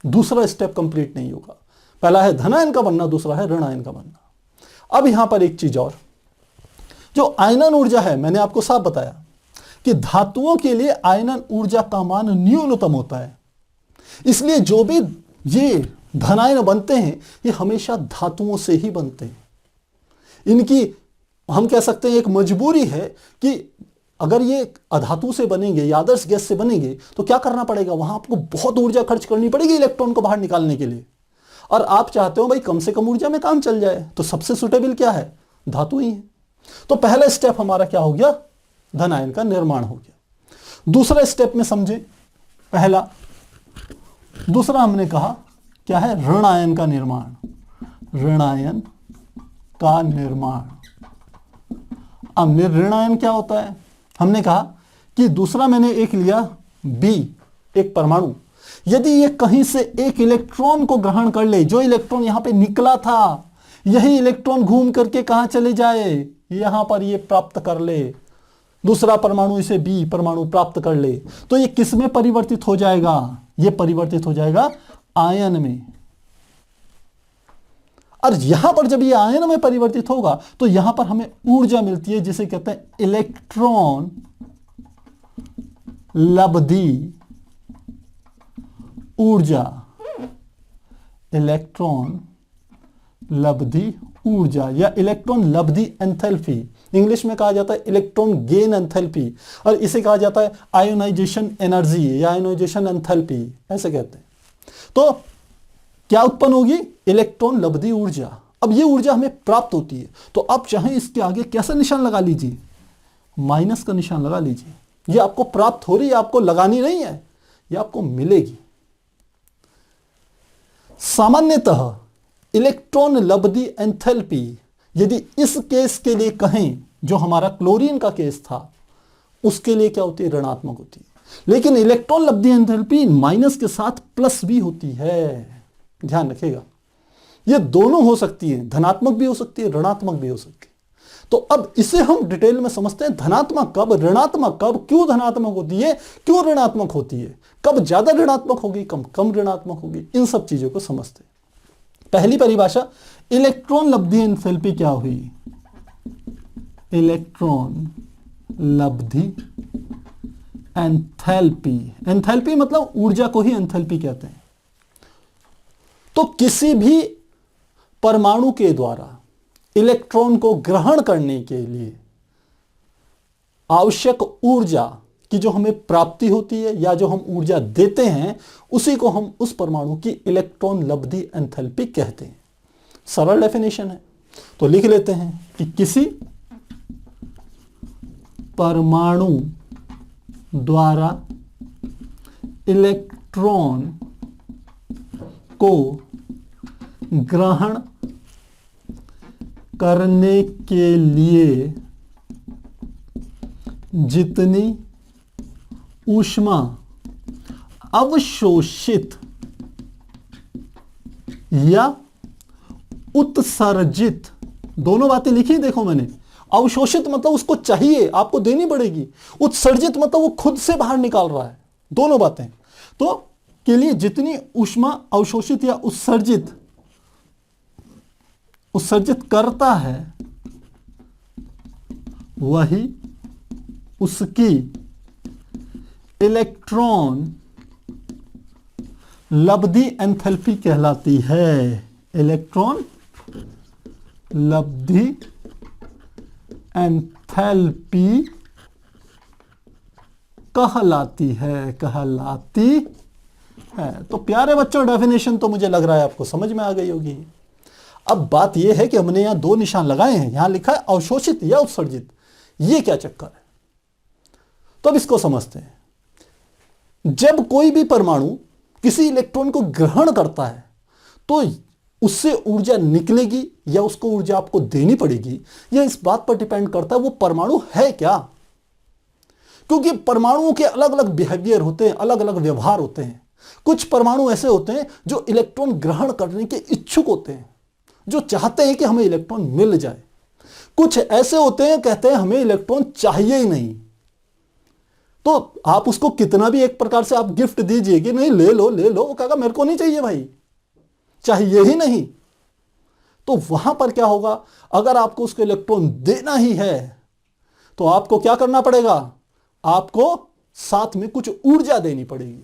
दूसरा स्टेप कंप्लीट नहीं होगा। पहला है धनायन का बनना, दूसरा है ऋण आयन का बनना। अब यहां पर एक चीज और, जो आयनन ऊर्जा है, मैंने आपको साफ बताया कि धातुओं के लिए आयनन ऊर्जा का मान न्यूनतम होता है। इसलिए जो भी ये धनायन बनते हैं ये हमेशा धातुओं से ही बनते हैं। इनकी हम कह सकते हैं एक मजबूरी है कि अगर ये अधातु से बनेंगे या आदर्श गैस से बनेंगे तो क्या करना पड़ेगा, वहां आपको बहुत ऊर्जा खर्च करनी पड़ेगी इलेक्ट्रॉन को बाहर निकालने के लिए। और आप चाहते हो भाई कम से कम ऊर्जा में काम चल जाए, तो सबसे सुटेबल क्या है, धातु ही है। तो पहला स्टेप हमारा क्या हो गया, धन आयन का निर्माण हो गया। दूसरा स्टेप में समझे, पहला दूसरा हमने कहा क्या है, ऋण आयन का निर्माण। ऋण आयन का निर्माण। अब ऋण आयन क्या होता है, हमने कहा कि दूसरा मैंने एक लिया बी, एक परमाणु। यदि ये कहीं से एक इलेक्ट्रॉन को ग्रहण कर ले, जो इलेक्ट्रॉन यहां पे निकला था यही इलेक्ट्रॉन घूम करके कहां चले जाए, यहां पर ये प्राप्त कर ले, दूसरा परमाणु इसे बी परमाणु प्राप्त कर ले, तो ये किस में परिवर्तित हो जाएगा, ये परिवर्तित हो जाएगा आयन में। और यहां पर जब ये आयन में परिवर्तित होगा तो यहां पर हमें ऊर्जा मिलती है जिसे कहते हैं इलेक्ट्रॉन लब्धि ऊर्जा। इलेक्ट्रॉन लब्धि ऊर्जा या इलेक्ट्रॉन लब्धि एंथैल्पी, इंग्लिश में कहा जाता है इलेक्ट्रॉन गेन एंथैल्पी, और इसे कहा जाता है आयोनाइजेशन एनर्जी या आयोनाइजेशन एंथैल्पी, ऐसे कहते हैं। तो क्या उत्पन्न होगी, इलेक्ट्रॉन लब्धि ऊर्जा। अब ये ऊर्जा हमें प्राप्त होती है तो आप चाहें इसके आगे कैसा निशान लगा लीजिए, माइनस का निशान लगा लीजिए। ये आपको प्राप्त हो रही है, आपको लगानी नहीं है, ये आपको मिलेगी। सामान्यतः इलेक्ट्रॉन लब्धि एंथैल्पी यदि इस केस के लिए कहें, जो हमारा क्लोरीन का केस था, उसके लिए क्या होती है, ऋणात्मक होती है। लेकिन इलेक्ट्रॉन लब्धि एंथैल्पी माइनस के साथ प्लस भी होती है, ध्यान रखिएगा। ये दोनों हो सकती है, धनात्मक भी हो सकती है, ऋणात्मक भी हो सकती है। तो अब इसे हम डिटेल में समझते हैं, धनात्मक कब, ऋणात्मक कब, क्यों धनात्मक होती है, क्यों ऋणात्मक होती है, कब ज्यादा ऋणात्मक होगी, कम कम ऋणात्मक होगी, इन सब चीजों को समझते हैं। पहली परिभाषा, इलेक्ट्रॉन लब्धि एंथैल्पी क्या हुई, इलेक्ट्रॉन लब्धि एंथैल्पी। एंथैल्पी मतलब ऊर्जा को ही एंथैल्पी कहते हैं। तो किसी भी परमाणु के द्वारा इलेक्ट्रॉन को ग्रहण करने के लिए आवश्यक ऊर्जा की जो हमें प्राप्ति होती है या जो हम ऊर्जा देते हैं, उसी को हम उस परमाणु की इलेक्ट्रॉन लब्धि एंथैल्पी कहते हैं। सरल डेफिनेशन है, तो लिख लेते हैं कि किसी परमाणु द्वारा इलेक्ट्रॉन को ग्रहण करने के लिए जितनी ऊष्मा अवशोषित या उत्सर्जित, दोनों बातें लिखी देखो मैंने। अवशोषित मतलब उसको चाहिए, आपको देनी पड़ेगी। उत्सर्जित मतलब वो खुद से बाहर निकाल रहा है, दोनों बातें। तो के लिए जितनी ऊष्मा अवशोषित या उत्सर्जित उत्सर्जित करता है वही उसकी इलेक्ट्रॉन लब्धि एंथैल्पी कहलाती है। इलेक्ट्रॉन लब्धि एंथैल्पी कहलाती है तो प्यारे बच्चों, डेफिनेशन तो मुझे लग रहा है आपको समझ में आ गई होगी। अब बात यह है कि हमने यहां दो निशान लगाए हैं, यहां लिखा है अवशोषित या उत्सर्जित। ये क्या चक्कर है? तो अब इसको समझते हैं। जब कोई भी परमाणु किसी इलेक्ट्रॉन को ग्रहण करता है तो उससे ऊर्जा निकलेगी या उसको ऊर्जा आपको देनी पड़ेगी, यह इस बात पर डिपेंड करता है वो परमाणु है क्या। क्योंकि परमाणुओं के अलग अलग बिहेवियर होते हैं, अलग अलग व्यवहार होते हैं। कुछ परमाणु ऐसे होते हैं जो इलेक्ट्रॉन ग्रहण करने के इच्छुक होते हैं, जो चाहते हैं कि हमें इलेक्ट्रॉन मिल जाए। कुछ ऐसे होते हैं कहते हैं हमें इलेक्ट्रॉन चाहिए ही नहीं। तो आप उसको कितना भी एक प्रकार से आप गिफ्ट दीजिए कि नहीं ले लो ले लो, वो कहेगा मेरे को नहीं चाहिए भाई, चाहिए ही नहीं। तो वहां पर क्या होगा, अगर आपको उसको इलेक्ट्रॉन देना ही है तो आपको क्या करना पड़ेगा, आपको साथ में कुछ ऊर्जा देनी पड़ेगी।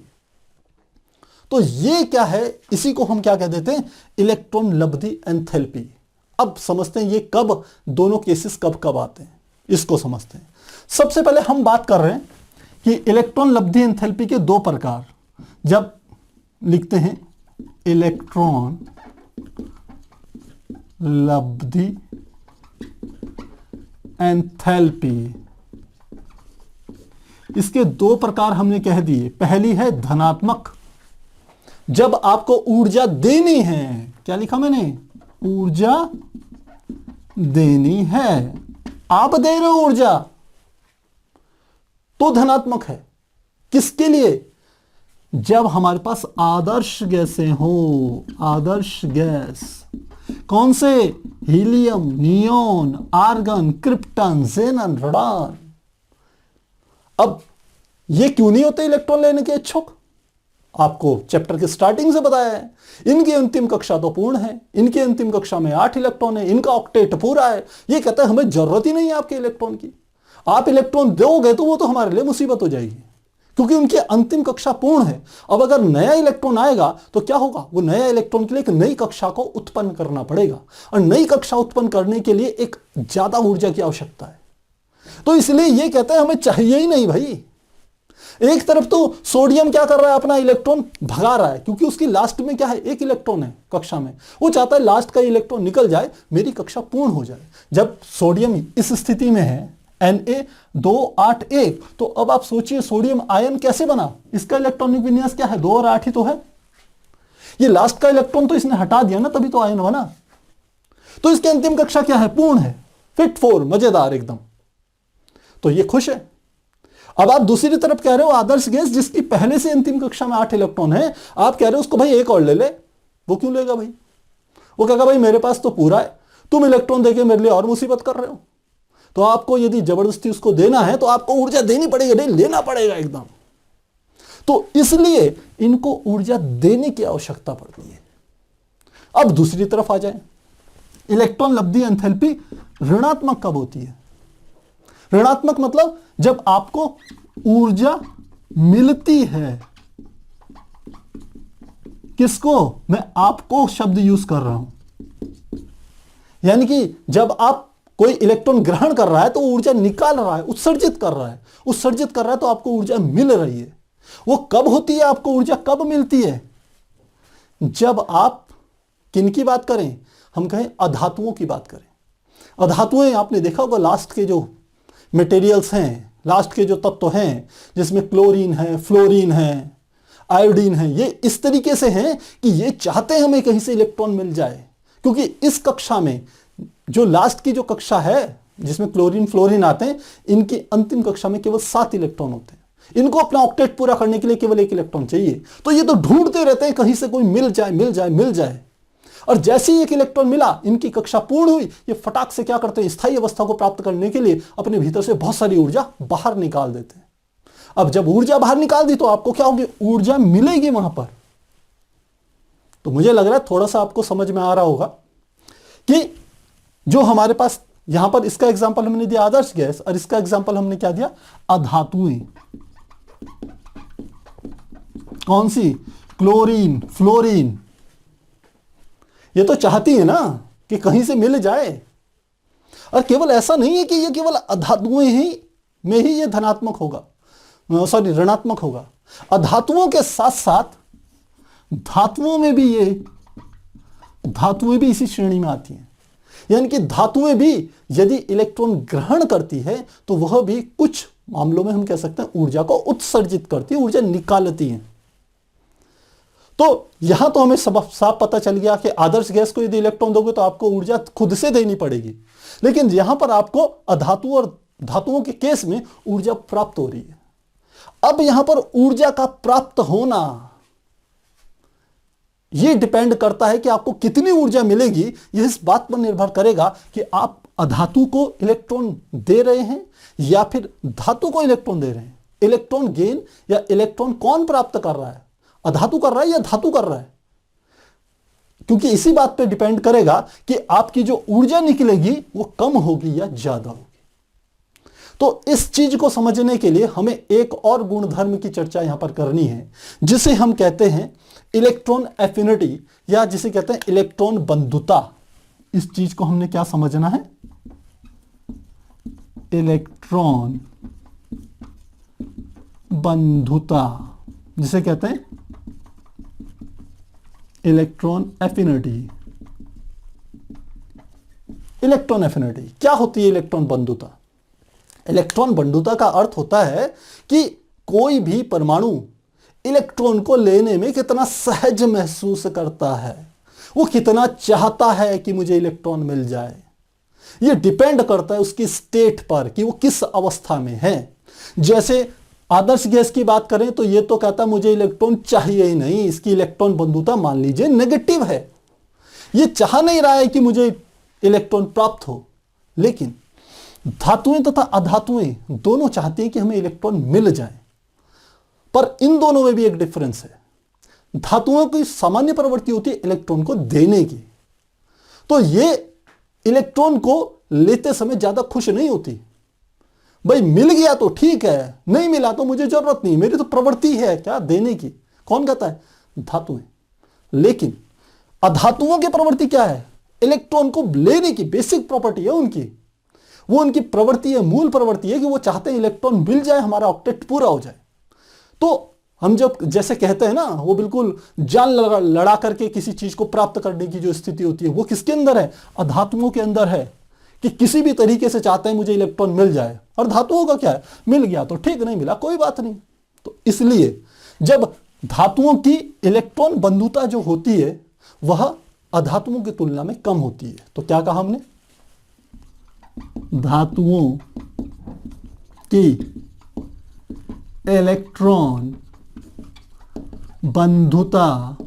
तो ये क्या है, इसी को हम क्या कह देते हैं, इलेक्ट्रॉन लब्धि एंथैल्पी। अब समझते हैं ये कब, दोनों केसेस कब कब आते हैं, इसको समझते हैं। सबसे पहले हम बात कर रहे हैं कि इलेक्ट्रॉन लब्धि एंथैल्पी के दो प्रकार। जब लिखते हैं इलेक्ट्रॉन लब्धि एंथैल्पी, इसके दो प्रकार हमने कह दिए। पहली है धनात्मक, जब आपको ऊर्जा देनी है, क्या लिखा मैंने, ऊर्जा देनी है, आप दे रहे हो ऊर्जा तो धनात्मक है। किसके लिए, जब हमारे पास आदर्श गैसें हो, आदर्श गैस कौन से, helium, neon, argon, krypton, xenon, radon. अब ये क्यों नहीं होते इलेक्ट्रॉन लेने के इच्छुक, आपको चैप्टर के स्टार्टिंग से बताया है। इनकी अंतिम कक्षा तो पूर्ण है, इनकी अंतिम कक्षा में 8 इलेक्ट्रॉन है, इनका ऑक्टेट पूरा है। ये कहता है हमें जरूरत ही नहीं है आपके इलेक्ट्रॉन की, आप इलेक्ट्रॉन दोगे तो वो तो हमारे लिए मुसीबत हो जाएगी, क्योंकि उनकी अंतिम कक्षा पूर्ण है। अब अगर नया इलेक्ट्रॉन आएगा तो क्या होगा, वो नया इलेक्ट्रॉन के लिए एक नई कक्षा को उत्पन्न करना पड़ेगा, और नई कक्षा उत्पन्न करने के लिए एक ज्यादा ऊर्जा की आवश्यकता है। तो इसलिए ये कहता है हमें चाहिए ही नहीं भाई। एक तरफ तो सोडियम क्या कर रहा है, अपना इलेक्ट्रॉन भगा रहा है, क्योंकि उसकी लास्ट में क्या है, एक इलेक्ट्रॉन है कक्षा में, वो चाहता है लास्ट का इलेक्ट्रॉन निकल जाए, मेरी कक्षा पूर्ण हो जाए। जब सोडियम इस स्थिति में है Na281, तो अब आप सोचिए सोडियम आयन कैसे बना, इसका इलेक्ट्रॉनिक विन्यास क्या है, 2 और 8 ही तो है। ये लास्ट का इलेक्ट्रॉन तो इसने हटा दिया ना, तभी तो आयन बना। तो इसकी अंतिम कक्षा क्या है, पूर्ण है, फिट फॉर, मजेदार एकदम। तो ये खुश है। अब आप दूसरी तरफ कह रहे हो आदर्श गैस जिसकी पहले से अंतिम कक्षा में 8 इलेक्ट्रॉन है, आप कह रहे हो उसको भाई एक और ले ले। वो क्यों लेगा भाई, वो कहेगा भाई मेरे पास तो पूरा है, तुम इलेक्ट्रॉन देके मेरे लिए और मुसीबत कर रहे हो। तो आपको यदि जबरदस्ती उसको देना है तो आपको ऊर्जा देनी पड़ेगी, नहीं लेना पड़ेगा एकदम। तो इसलिए इनको ऊर्जा देने की आवश्यकता पड़ती है। अब दूसरी तरफ आ जाए, इलेक्ट्रॉन लब्धि एंथैल्पी ऋणात्मक कब होती है। ऋणात्मक मतलब जब आपको ऊर्जा मिलती है, किसको, मैं आपको शब्द यूज कर रहा हूं, यानी कि जब आप कोई इलेक्ट्रॉन ग्रहण कर रहा है तो ऊर्जा निकाल रहा है, उत्सर्जित कर रहा है, उत्सर्जित कर रहा है तो आपको ऊर्जा मिल रही है। वो कब होती है, आपको ऊर्जा कब मिलती है, जब आप किनकी बात करें, हम कहें अधातुओं की बात करें। अधातुएं आपने देखा होगा, लास्ट के जो मटेरियल्स हैं, लास्ट के जो तत्व हैं, जिसमें क्लोरीन है, फ्लोरीन है, आयोडीन है, ये इस तरीके से हैं कि ये चाहते हैं हमें कहीं से इलेक्ट्रॉन मिल जाए, क्योंकि इस कक्षा में जो लास्ट की जो कक्षा है जिसमें क्लोरीन फ्लोरीन आते हैं, इनकी अंतिम कक्षा में केवल 7 इलेक्ट्रॉन होते हैं। इनको अपना ऑक्टेट पूरा करने के लिए केवल 1 इलेक्ट्रॉन चाहिए। तो ये तो ढूंढते रहते हैं कहीं से कोई मिल जाए मिल जाए मिल जाए, और जैसे ही 1 इलेक्ट्रॉन मिला, इनकी कक्षा पूर्ण हुई, ये फटाक से क्या करते हैं, स्थायी अवस्था को प्राप्त करने के लिए अपने भीतर से बहुत सारी ऊर्जा बाहर निकाल देते हैं। अब जब ऊर्जा बाहर निकाल दी तो आपको क्या होगी, ऊर्जा मिलेगी वहां पर। तो मुझे लग रहा है थोड़ा सा आपको समझ में आ रहा होगा कि जो हमारे पास यहां पर इसका एग्जांपल हमने दिया आदर्श गैस, और इसका एग्जांपल हमने क्या दिया, अधातुएं। कौन सी, क्लोरीन, फ्लोरीन। ये तो चाहती है ना कि कहीं से मिल जाए। और केवल ऐसा नहीं है कि ये केवल अधातुएं ही में ही ये धनात्मक होगा, सॉरी ऋणात्मक होगा। अधातुओं के साथ साथ धातुओं में भी ये धातुएं भी इसी श्रेणी में आती हैं। यानी कि धातुएं भी यदि इलेक्ट्रॉन ग्रहण करती है तो वह भी कुछ मामलों में हम कह सकते हैं ऊर्जा को उत्सर्जित करती है, ऊर्जा निकालती है। तो यहां तो हमें साफ पता चल गया कि आदर्श गैस को यदि इलेक्ट्रॉन दोगे तो आपको ऊर्जा खुद से देनी पड़ेगी, लेकिन यहां पर आपको अधातु और धातुओं के केस में ऊर्जा प्राप्त हो रही है। अब यहां पर ऊर्जा का प्राप्त होना यह डिपेंड करता है कि आपको कितनी ऊर्जा मिलेगी। यह इस बात पर निर्भर करेगा कि आप अधातु को इलेक्ट्रॉन दे रहे हैं या फिर धातु को इलेक्ट्रॉन दे रहे हैं। इलेक्ट्रॉन गेन या इलेक्ट्रॉन कौन प्राप्त कर रहा है, अधातु कर रहा है या धातु कर रहा है, क्योंकि इसी बात पर डिपेंड करेगा कि आपकी जो ऊर्जा निकलेगी वो कम होगी या ज्यादा होगी। तो इस चीज को समझने के लिए हमें एक और गुणधर्म की चर्चा यहां पर करनी है, जिसे हम कहते हैं इलेक्ट्रॉन एफिनिटी, या जिसे कहते हैं इलेक्ट्रॉन बंधुता। इस चीज को हमने क्या समझना है, इलेक्ट्रॉन बंधुता, जिसे कहते हैं इलेक्ट्रॉन एफिनिटी। इलेक्ट्रॉन एफिनिटी क्या होती है, इलेक्ट्रॉन बंधुता? इलेक्ट्रॉन बंधुता का अर्थ होता है कि कोई भी परमाणु इलेक्ट्रॉन को लेने में कितना सहज महसूस करता है, वो कितना चाहता है कि मुझे इलेक्ट्रॉन मिल जाए। ये डिपेंड करता है उसकी स्टेट पर कि वो किस अवस्था में है। जैसे आदर्श गैस की बात करें तो ये तो कहता है मुझे इलेक्ट्रॉन चाहिए ही नहीं, इसकी इलेक्ट्रॉन बंधुता मान लीजिए नेगेटिव है, ये चाह नहीं रहा है कि मुझे इलेक्ट्रॉन प्राप्त हो। लेकिन धातुएं तथा अधातुएं दोनों चाहती हैं कि हमें इलेक्ट्रॉन मिल जाए, पर इन दोनों में भी एक डिफरेंस है। धातुओं की सामान्य प्रवृत्ति होती है इलेक्ट्रॉन को देने की, तो ये इलेक्ट्रॉन को लेते समय ज्यादा खुश नहीं होती। भाई मिल गया तो ठीक है, नहीं मिला तो मुझे जरूरत नहीं, मेरी तो प्रवृत्ति है क्या देने की। कौन कहता है, धातुएं। लेकिन अधातुओं की प्रवृत्ति क्या है, इलेक्ट्रॉन को लेने की बेसिक प्रॉपर्टी है उनकी, वो उनकी प्रवृत्ति है, मूल प्रवृत्ति है कि वो चाहते हैं इलेक्ट्रॉन मिल जाए, हमारा ऑक्टेट पूरा हो जाए। तो हम जब जैसे कहते हैं ना, वो बिल्कुल जान लड़ा करके किसी चीज को प्राप्त करने की जो स्थिति होती है वो किसके अंदर है, अधातुओं के अंदर है, कि किसी भी तरीके से चाहते हैं मुझे इलेक्ट्रॉन मिल जाए। और धातुओं का क्या है, मिल गया तो ठीक, नहीं मिला कोई बात नहीं। तो इसलिए जब धातुओं की इलेक्ट्रॉन बंधुता जो होती है वह अधातुओं की तुलना में कम होती है। तो क्या कहा हमने, धातुओं की इलेक्ट्रॉन बंधुता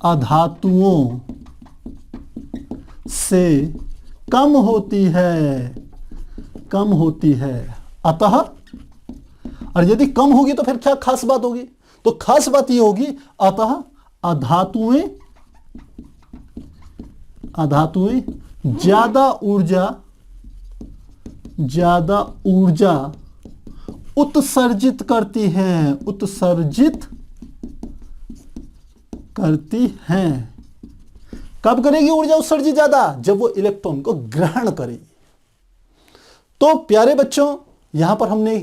अधातुओं से कम होती है, कम होती है। अतः, और यदि कम होगी तो फिर क्या खास बात होगी, तो खास बात यह होगी अतः अधातुएं ज्यादा ऊर्जा उत्सर्जित करती हैं, उत्सर्जित करती हैं। कब करेगी ऊर्जा उत्सर्जित ज्यादा, जब वो इलेक्ट्रॉन को ग्रहण करेगी। तो प्यारे बच्चों, यहां पर हमने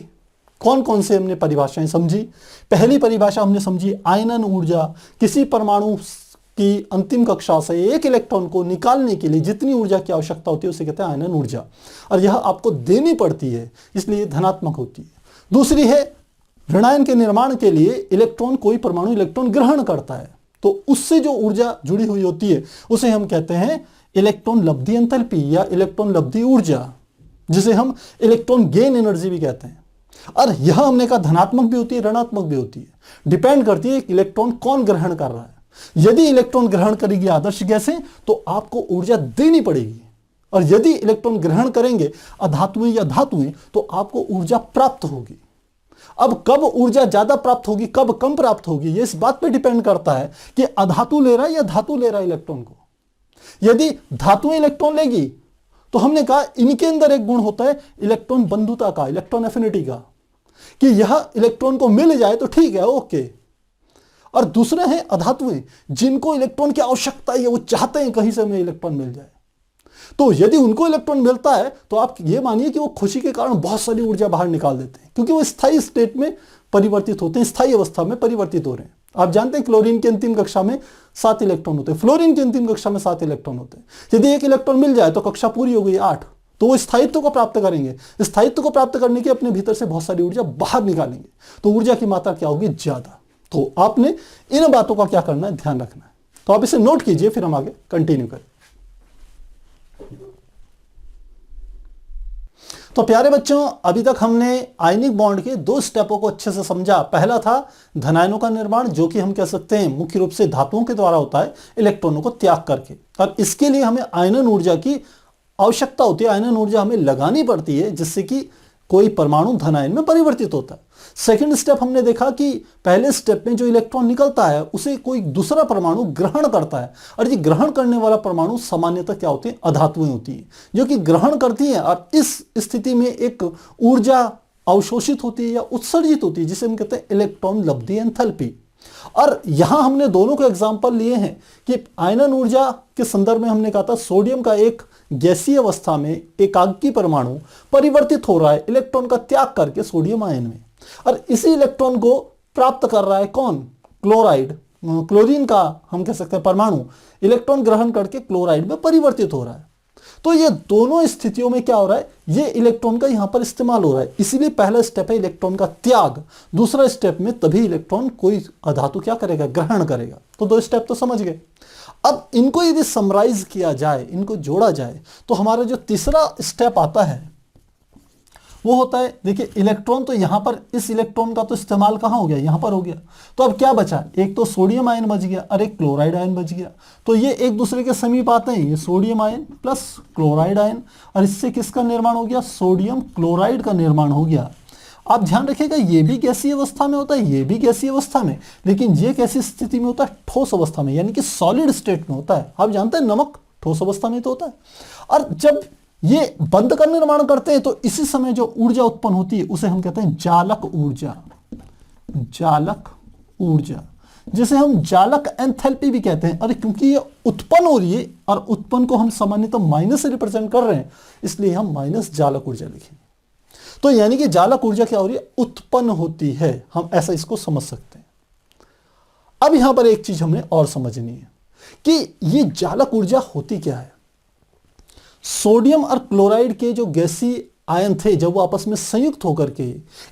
कौन कौन से हमने परिभाषाएं समझी। पहली परिभाषा हमने समझी आयनन ऊर्जा, किसी परमाणु की अंतिम कक्षा से एक इलेक्ट्रॉन को निकालने के लिए जितनी ऊर्जा की आवश्यकता होती है उसे कहते हैं आयनन ऊर्जा, और यह आपको देनी पड़ती है, इसलिए धनात्मक होती है। दूसरी है ऋणायन के निर्माण के लिए इलेक्ट्रॉन, कोई परमाणु इलेक्ट्रॉन ग्रहण करता है तो उससे जो ऊर्जा जुड़ी हुई होती है उसे हम कहते हैं इलेक्ट्रॉन लब्धि एंथैल्पी या इलेक्ट्रॉन लब्धि ऊर्जा, जिसे हम इलेक्ट्रॉन गेन एनर्जी भी कहते हैं। और यह हमने कहा धनात्मक भी होती है, ऋणात्मक भी होती है, डिपेंड करती है इलेक्ट्रॉन कौन ग्रहण कर रहा है। यदि इलेक्ट्रॉन ग्रहण करेगी आदर्श गैसें तो आपको ऊर्जा देनी पड़ेगी, और यदि इलेक्ट्रॉन ग्रहण करेंगे अधातुएं या धातुएं तो आपको ऊर्जा प्राप्त होगी। अब कब ऊर्जा ज्यादा प्राप्त होगी, कब कम प्राप्त होगी, ये इस बात पे डिपेंड करता है कि अधातु ले रहा है या धातु ले रहा है इलेक्ट्रॉन को। यदि धातुएं इलेक्ट्रॉन लेगी तो हमने कहा इनके अंदर एक गुण होता है इलेक्ट्रॉन बंधुता का, इलेक्ट्रॉन एफिनिटी का, कि यह इलेक्ट्रॉन को मिल जाए तो ठीक है, ओके। और दूसरे हैं अधातुएं, जिनको इलेक्ट्रॉन की आवश्यकता है, वो चाहते हैं कहीं से हमें इलेक्ट्रॉन मिल जाए। तो यदि उनको इलेक्ट्रॉन मिलता है तो आप ये मानिए कि वो खुशी के कारण बहुत सारी ऊर्जा बाहर निकाल देते हैं, क्योंकि वो स्थायी स्टेट में परिवर्तित होते हैं, स्थायी अवस्था में परिवर्तित हो रहे हैं। आप जानते हैं क्लोरीन की अंतिम कक्षा में 7 इलेक्ट्रॉन होते हैं, फ्लोरीन की अंतिम कक्षा में 7 इलेक्ट्रॉन होते हैं। यदि एक इलेक्ट्रॉन मिल जाए तो कक्षा पूरी हो गई 8। तो वो स्थायित्व को प्राप्त करेंगे, स्थायित्व को प्राप्त करने के अपने भीतर से बहुत सारी ऊर्जा बाहर निकालेंगे, तो ऊर्जा की मात्रा क्या होगी, ज्यादा। तो आपने इन बातों का क्या करना है, ध्यान रखना है। तो आप इसे नोट कीजिए, फिर हम आगे कंटिन्यू करें। तो प्यारे बच्चों, अभी तक हमने आयनिक बॉन्ड के 2 स्टेपों को अच्छे से समझा। पहला था धनायनों का निर्माण, जो कि हम कह सकते हैं मुख्य रूप से धातुओं के द्वारा होता है, इलेक्ट्रॉनों को त्याग करके, और इसके लिए हमें आयनन ऊर्जा की आवश्यकता होती है, आयनन ऊर्जा हमें लगानी पड़ती है, जिससे कि कोई परमाणु धनायन में परिवर्तित होता है। सेकंड स्टेप हमने देखा कि पहले स्टेप में जो इलेक्ट्रॉन निकलता है उसे कोई दूसरा परमाणु ग्रहण करता है, और ये ग्रहण करने वाला परमाणु सामान्यतः क्या होते हैं, अधातुएं होती हैं, जो कि ग्रहण करती हैं, और इस स्थिति में एक ऊर्जा अवशोषित होती है या उत्सर्जित होती है, जिसे हम कहते हैं इलेक्ट्रॉन लब्धि एंथैल्पी। और यहां हमने दोनों के एग्जाम्पल लिए हैं कि आयनन ऊर्जा के संदर्भ में हमने कहा था सोडियम का एक गैसीय अवस्था में एकाकी परमाणु परिवर्तित हो रहा है इलेक्ट्रॉन का त्याग करके सोडियम आयन में, और इसी इलेक्ट्रॉन को प्राप्त कर रहा है कौन, क्लोराइड, क्लोरीन का हम कह सकते हैं परमाणु इलेक्ट्रॉन ग्रहण करके क्लोराइड में परिवर्तित हो रहा है। तो ये दोनों स्थितियों में क्या हो रहा है, ये इलेक्ट्रॉन का यहां पर इस्तेमाल हो रहा है। इसीलिए पहला स्टेप है इलेक्ट्रॉन का त्याग, दूसरा स्टेप में तभी इलेक्ट्रॉन कोई अधातु क्या करेगा, ग्रहण करेगा। तो 2 स्टेप तो समझ गए। अब इनको यदि समराइज किया जाए, इनको जोड़ा जाए, तो हमारा जो तीसरा स्टेप आता है वो होता है, देखिए इलेक्ट्रॉन तो यहां पर इस इलेक्ट्रॉन का तो इस्तेमाल कहां हो गया, यहां पर हो गया। तो अब क्या बचा, एक तो सोडियम आयन बच गया और एक क्लोराइड आयन बच गया। तो ये एक दूसरे के समीप आते हैं, ये sodium ion plus chloride ion, और इससे किसका निर्माण हो गया, सोडियम क्लोराइड का निर्माण हो गया। आप ध्यान रखिएगा, ये भी गैसीय अवस्था में होता है, ये भी गैसीय अवस्था में, लेकिन ये कैसी स्थिति में होता है, ठोस अवस्था में, यानी कि सॉलिड स्टेट में होता है। आप जानते हैं नमक ठोस अवस्था में तो होता है। और जब ये बंध का निर्माण करते हैं तो इसी समय जो ऊर्जा उत्पन्न होती है उसे हम कहते हैं जालक ऊर्जा, जालक ऊर्जा, जिसे हम जालक एंथैल्पी भी कहते हैं। अरे क्योंकि ये उत्पन्न हो रही है और उत्पन्न को हम सामान्यतः माइनस से रिप्रेजेंट कर रहे हैं, इसलिए हम माइनस जालक ऊर्जा लिखेंगे। तो यानी कि जालक ऊर्जा क्या हो रही है, उत्पन्न होती है, हम ऐसा इसको समझ सकते हैं। अब यहां पर एक चीज हमें और समझनी है कि ये जालक ऊर्जा होती क्या है। सोडियम और क्लोराइड के जो गैसीय आयन थे, जब वो आपस में संयुक्त होकर के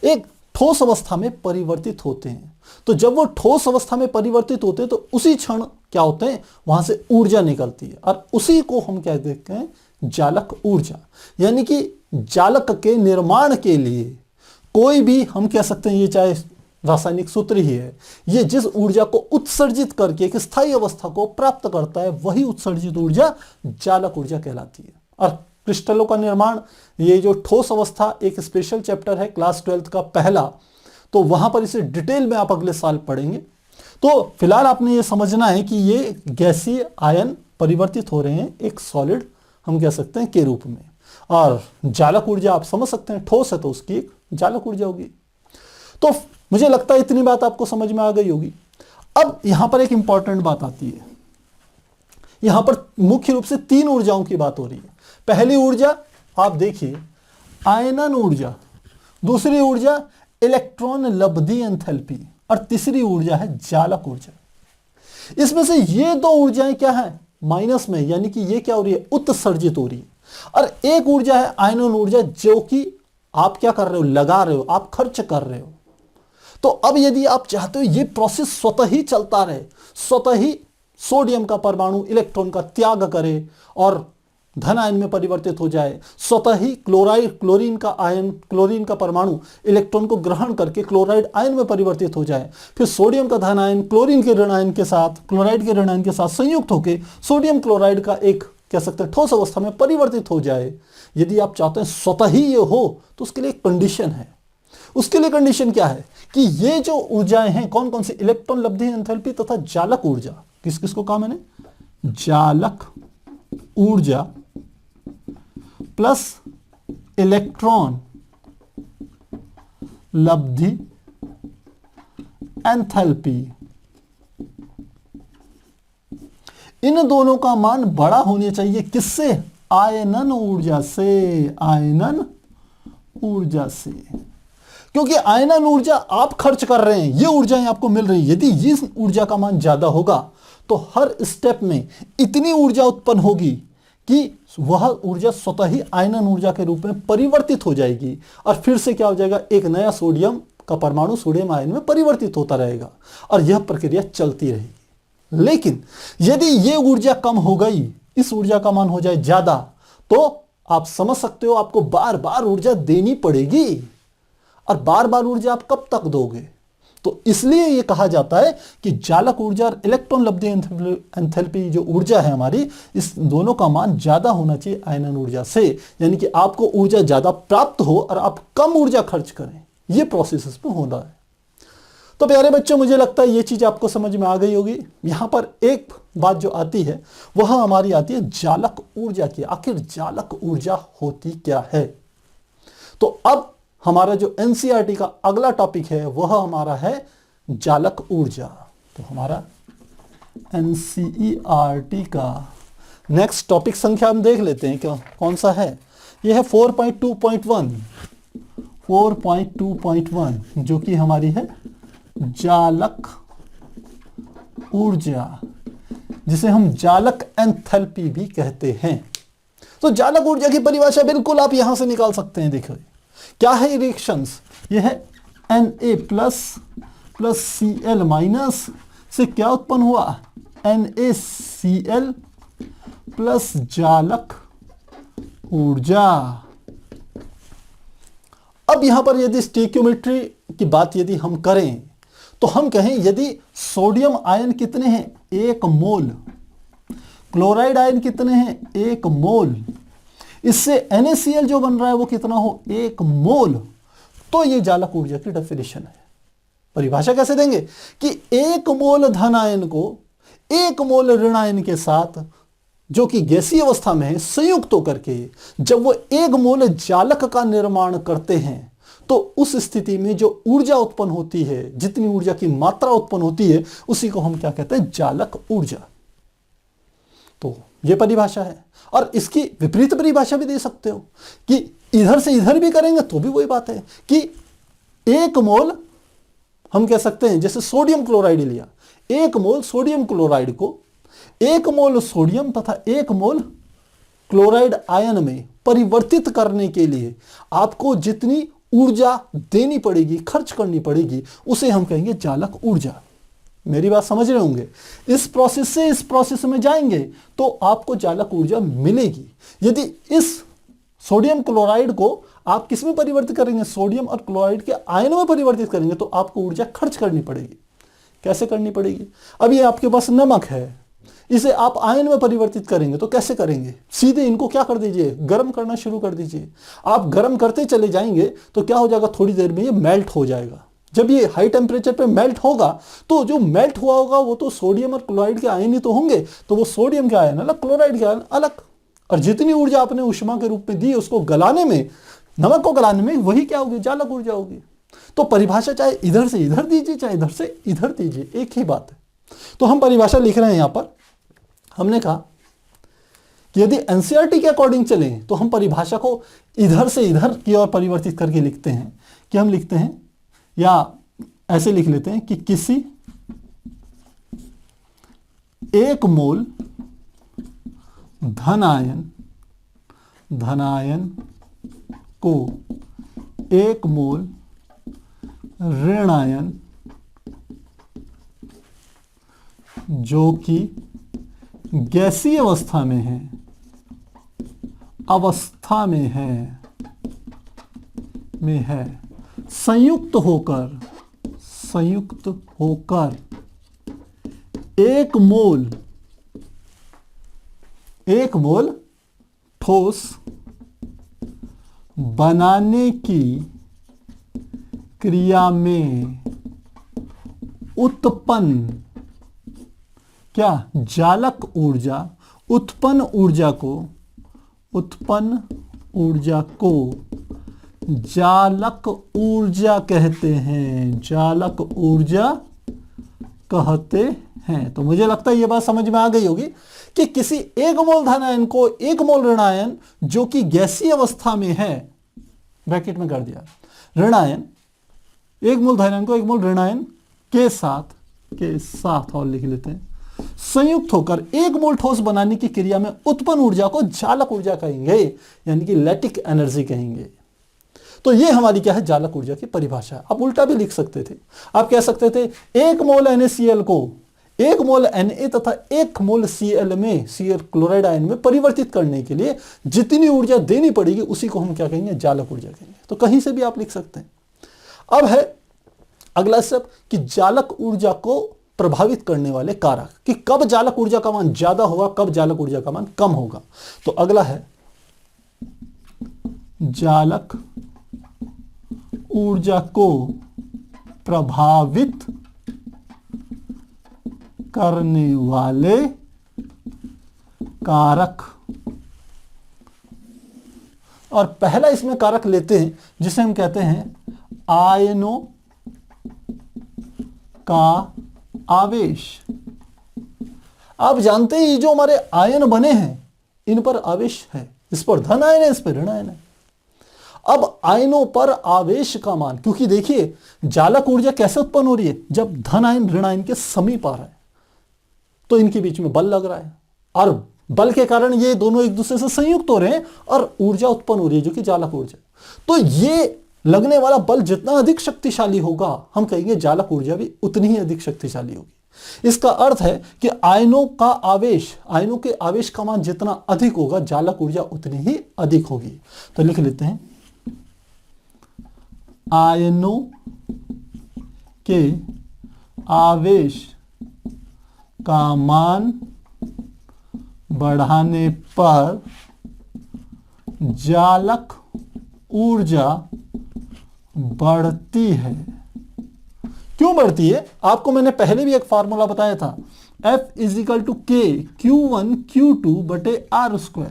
एक ठोस अवस्था में परिवर्तित होते हैं, तो जब वो ठोस अवस्था में परिवर्तित होते हैं तो उसी क्षण क्या होते हैं, वहां से ऊर्जा निकलती है, और उसी को हम क्या देखते हैं, जालक ऊर्जा। यानी कि जालक के निर्माण के लिए कोई भी हम कह सकते हैं, ये चाहे रासायनिक सूत्र ही है, ये जिस ऊर्जा को उत्सर्जित करके एक स्थायी अवस्था को प्राप्त करता है, वही उत्सर्जित ऊर्जा जालक ऊर्जा कहलाती है। और क्रिस्टलों का निर्माण, ये जो ठोस अवस्था, एक स्पेशल चैप्टर है क्लास 12th का पहला, तो वहां पर इसे डिटेल में आप अगले साल पढ़ेंगे। तो फिलहाल आपने ये समझना है कि ये गैसीय आयन परिवर्तित हो रहे हैं एक सॉलिड हम कह सकते हैं के रूप में, और जालक ऊर्जा आप समझ सकते हैं, ठोस है तो उसकी एक जालक ऊर्जा होगी। तो मुझे लगता है इतनी बात आपको समझ में आ गई होगी। अब यहां पर एक इंपॉर्टेंट बात आती है, यहां पर मुख्य रूप से 3 ऊर्जाओं की बात हो रही है। पहली ऊर्जा आप देखिए आयनन ऊर्जा, दूसरी ऊर्जा इलेक्ट्रॉन लब्धि एंथैल्पी, और तीसरी ऊर्जा है जालक ऊर्जा। इसमें से ये 2 ऊर्जाएं क्या है, माइनस में, यानी कि ये क्या हो रही है, उत्सर्जित हो रही है। और एक ऊर्जा है आयनन ऊर्जा, जो कि आप क्या कर रहे हो, लगा रहे हो, आप खर्च कर रहे हो। तो अब यदि आप चाहते हो ये प्रोसेस स्वतः ही चलता रहे, स्वतः ही सोडियम का परमाणु इलेक्ट्रॉन का त्याग करे और धन आयन में परिवर्तित हो जाए, स्वतः ही क्लोरीन का परमाणु इलेक्ट्रॉन को ग्रहण करके क्लोराइड आयन में परिवर्तित हो जाए, फिर सोडियम का धन आयन क्लोरीन के ऋण आयन के साथ, क्लोराइड के ऋण आयन के साथ संयुक्त होकर सोडियम क्लोराइड का एक कह सकते हैं ठोस अवस्था में परिवर्तित हो जाए। यदि आप चाहते हैं स्वतः ही ये हो, तो उसके लिए एक कंडीशन है। उसके लिए कंडीशन क्या है कि ये जो ऊर्जाएं हैं, कौन कौन सी, इलेक्ट्रॉन लब्धि एंथैल्पी तथा जालक ऊर्जा, किस किस को कहा मैंने, जालक ऊर्जा प्लस इलेक्ट्रॉन लब्धि एंथैल्पी, इन दोनों का मान बड़ा होना चाहिए किससे? आयनन ऊर्जा से, आयनन ऊर्जा से। क्योंकि आयनन ऊर्जा आप खर्च कर रहे हैं, ये ऊर्जाएं आपको मिल रही है। यदि इस ऊर्जा का मान ज्यादा होगा तो हर स्टेप में इतनी ऊर्जा उत्पन्न होगी कि वह ऊर्जा स्वतः ही आयनन ऊर्जा के रूप में परिवर्तित हो जाएगी और फिर से क्या हो जाएगा, एक नया सोडियम का परमाणु सोडियम आयन में परिवर्तित होता रहेगा और यह प्रक्रिया चलती रहेगी। लेकिन यदि यह ऊर्जा कम हो गई, इस ऊर्जा का मान हो जाए ज्यादा, तो आप समझ सकते हो आपको बार बार ऊर्जा देनी पड़ेगी। और बार बार ऊर्जा आप कब तक दोगे? तो इसलिए यह कहा जाता है कि जालक ऊर्जा और इलेक्ट्रॉन लब्धि एंथैल्पी जो ऊर्जा है हमारी, इस दोनों का मान ज्यादा होना चाहिए आयनन ऊर्जा से। यानी कि आपको ऊर्जा ज्यादा प्राप्त हो और आप कम ऊर्जा खर्च करें, यह प्रोसेस इसमें होना है। तो प्यारे बच्चों, मुझे लगता है यह चीज आपको समझ में आ गई होगी। यहां पर एक बात जो आती है वह हमारी आती है जालक ऊर्जा की। आखिर जालक ऊर्जा होती क्या है? तो अब हमारा जो एनसीईआरटी का अगला टॉपिक है वह हमारा है जालक ऊर्जा। तो हमारा एनसीईआरटी का नेक्स्ट टॉपिक संख्या हम देख लेते हैं क्या कौन सा है। यह है 4.2.1 4.2.1 जो कि हमारी है जालक ऊर्जा, जिसे हम जालक एंथैल्पी भी कहते हैं। तो जालक ऊर्जा की परिभाषा बिल्कुल आप यहां से निकाल सकते हैं। देखो क्या है रिएक्शंस, यह है Na plus plus Cl minus से क्या उत्पन्न हुआ, NaCl प्लस जालक ऊर्जा। अब यहां पर यदि स्टीक्योमेट्री की बात यदि हम करें तो हम कहें यदि सोडियम आयन कितने हैं, 1 मोल, क्लोराइड आयन कितने हैं, 1 मोल, इससे NaCl जो बन रहा है वो कितना हो, 1 मोल, तो ये जालक ऊर्जा की डेफिनेशन है। परिभाषा कैसे देंगे कि 1 मोल धन आयन को 1 मोल ऋण आयन के साथ जो कि गैसीय अवस्था में है संयुक्त होकर के जब वो 1 मोल जालक का निर्माण करते हैं तो उस स्थिति में जो ऊर्जा उत्पन्न होती है, जितनी ऊर्जा की मात्रा उत्पन्न होती है, उसी को हम क्या कहते हैं, जालक ऊर्जा। तो यह परिभाषा है। और इसकी विपरीत परिभाषा भी दे सकते हो कि इधर से इधर भी करेंगे तो भी वही बात है कि 1 मोल हम कह सकते हैं, जैसे सोडियम क्लोराइड लिया, 1 मोल सोडियम क्लोराइड को 1 मोल सोडियम तथा 1 मोल क्लोराइड आयन में परिवर्तित करने के लिए आपको जितनी ऊर्जा देनी पड़ेगी, खर्च करनी पड़ेगी, उसे हम कहेंगे जालक ऊर्जा। मेरी बात समझ रहे होंगे। इस प्रोसेस से इस प्रोसेस में जाएंगे तो आपको जालक ऊर्जा मिलेगी। यदि इस सोडियम क्लोराइड को आप किस में परिवर्तित करेंगे, सोडियम और क्लोराइड के आयन में परिवर्तित करेंगे, तो आपको ऊर्जा खर्च करनी पड़ेगी। कैसे करनी पड़ेगी? अब ये आपके पास नमक है, इसे आप आयन में परिवर्तित करेंगे तो कैसे करेंगे? सीधे इनको क्या कर दीजिए, गर्म करना शुरू कर दीजिए। आप गर्म करते चले जाएंगे तो क्या हो जाएगा, थोड़ी देर में ये मेल्ट हो जाएगा। जब ये हाई टेम्परेचर पे मेल्ट होगा तो जो मेल्ट हुआ होगा वो तो सोडियम और क्लोराइड के आयन ही तो होंगे, तो वो सोडियम के आयन अलग, क्लोराइड के आयन अलग, और जितनी ऊर्जा आपने ऊष्मा के रूप में दी उसको गलाने में, नमक को गलाने में, वही क्या होगी, जालक ऊर्जा होगी। तो परिभाषा चाहे इधर से इधर दीजिए चाहे इधर से इधर दीजिए, एक ही बात है। तो हम परिभाषा लिख रहे हैं यहां पर। हमने कहा कि यदि एनसीईआरटी के अकॉर्डिंग चलें तो हम परिभाषा को इधर से इधर की ओर परिवर्तित करके लिखते हैं कि हम लिखते हैं, या ऐसे लिख लेते हैं कि किसी 1 मोल धनायन को 1 मोल ऋण आयन जो कि गैसीय अवस्था में है संयुक्त होकर 1 मोल ठोस बनाने की क्रिया में उत्पन्न क्या, जालक ऊर्जा उत्पन्न ऊर्जा को जालक ऊर्जा कहते हैं, जालक ऊर्जा कहते हैं। तो मुझे लगता है ये बात समझ में आ गई होगी कि किसी एक मोल धन आयन को एक मोल ऋण आयन जो कि गैसीय अवस्था में है, ब्रैकेट में कर दिया, ऋण आयन, एक मोल धन आयन को एक मोल ऋण आयन के साथ और लिख लेते हैं, संयुक्त होकर एक मोल ठोस बनाने की क्रिया में उत्पन्न ऊर्जा को जालक ऊर्जा कहेंगे, यानी कि लैटिक एनर्जी कहेंगे। तो ये हमारी क्या है, जालक ऊर्जा की परिभाषा है। आप उल्टा भी लिख सकते थे, आप कह सकते थे एक मोल NaCl को एक मोल Na तथा एक मोल Cl में, Cl क्लोराइड आयन में परिवर्तित करने के लिए जितनी ऊर्जा देनी पड़ेगी उसी को हम क्या कहेंगे, जालक ऊर्जा कहेंगे। तो कहीं से भी आप लिख सकते हैं। अब है अगला स्टेप कि जालक ऊर्जा को प्रभावित करने वाले कारक, कि कब जालक ऊर्जा का मान ज्यादा होगा, कब जालक ऊर्जा का मान कम होगा। तो अगला है जालक ऊर्जा को प्रभावित करने वाले कारक। और पहला इसमें कारक लेते हैं जिसे हम कहते हैं आयनों का आवेश। आप जानते हैं ये जो हमारे आयन बने हैं इन पर आवेश है, इस पर धन आयन है, इस पर ऋण आयन है। अब आयनों पर आवेश का मान, क्योंकि देखिए जालक ऊर्जा कैसे उत्पन्न हो रही है, जब धन आयन ऋण आयन के समीप आ रहा है तो इनके बीच में बल लग रहा है और बल के कारण ये दोनों एक दूसरे से संयुक्त हो रहे हैं और ऊर्जा उत्पन्न हो रही है जो कि जालक ऊर्जा। तो ये लगने वाला बल जितना अधिक शक्तिशाली होगा, हम कहेंगे जालक ऊर्जा भी उतनी ही अधिक शक्तिशाली होगी। इसका अर्थ है कि आयनों का आवेश, आयनों के आवेश का मान जितना अधिक होगा, जालक ऊर्जा उतनी ही अधिक होगी। तो लिख लेते हैं आयनों के आवेश का मान बढ़ाने पर जालक ऊर्जा बढ़ती है। क्यों बढ़ती है? आपको मैंने पहले भी एक फार्मूला बताया था, F = K Q1 Q2 बटे R²।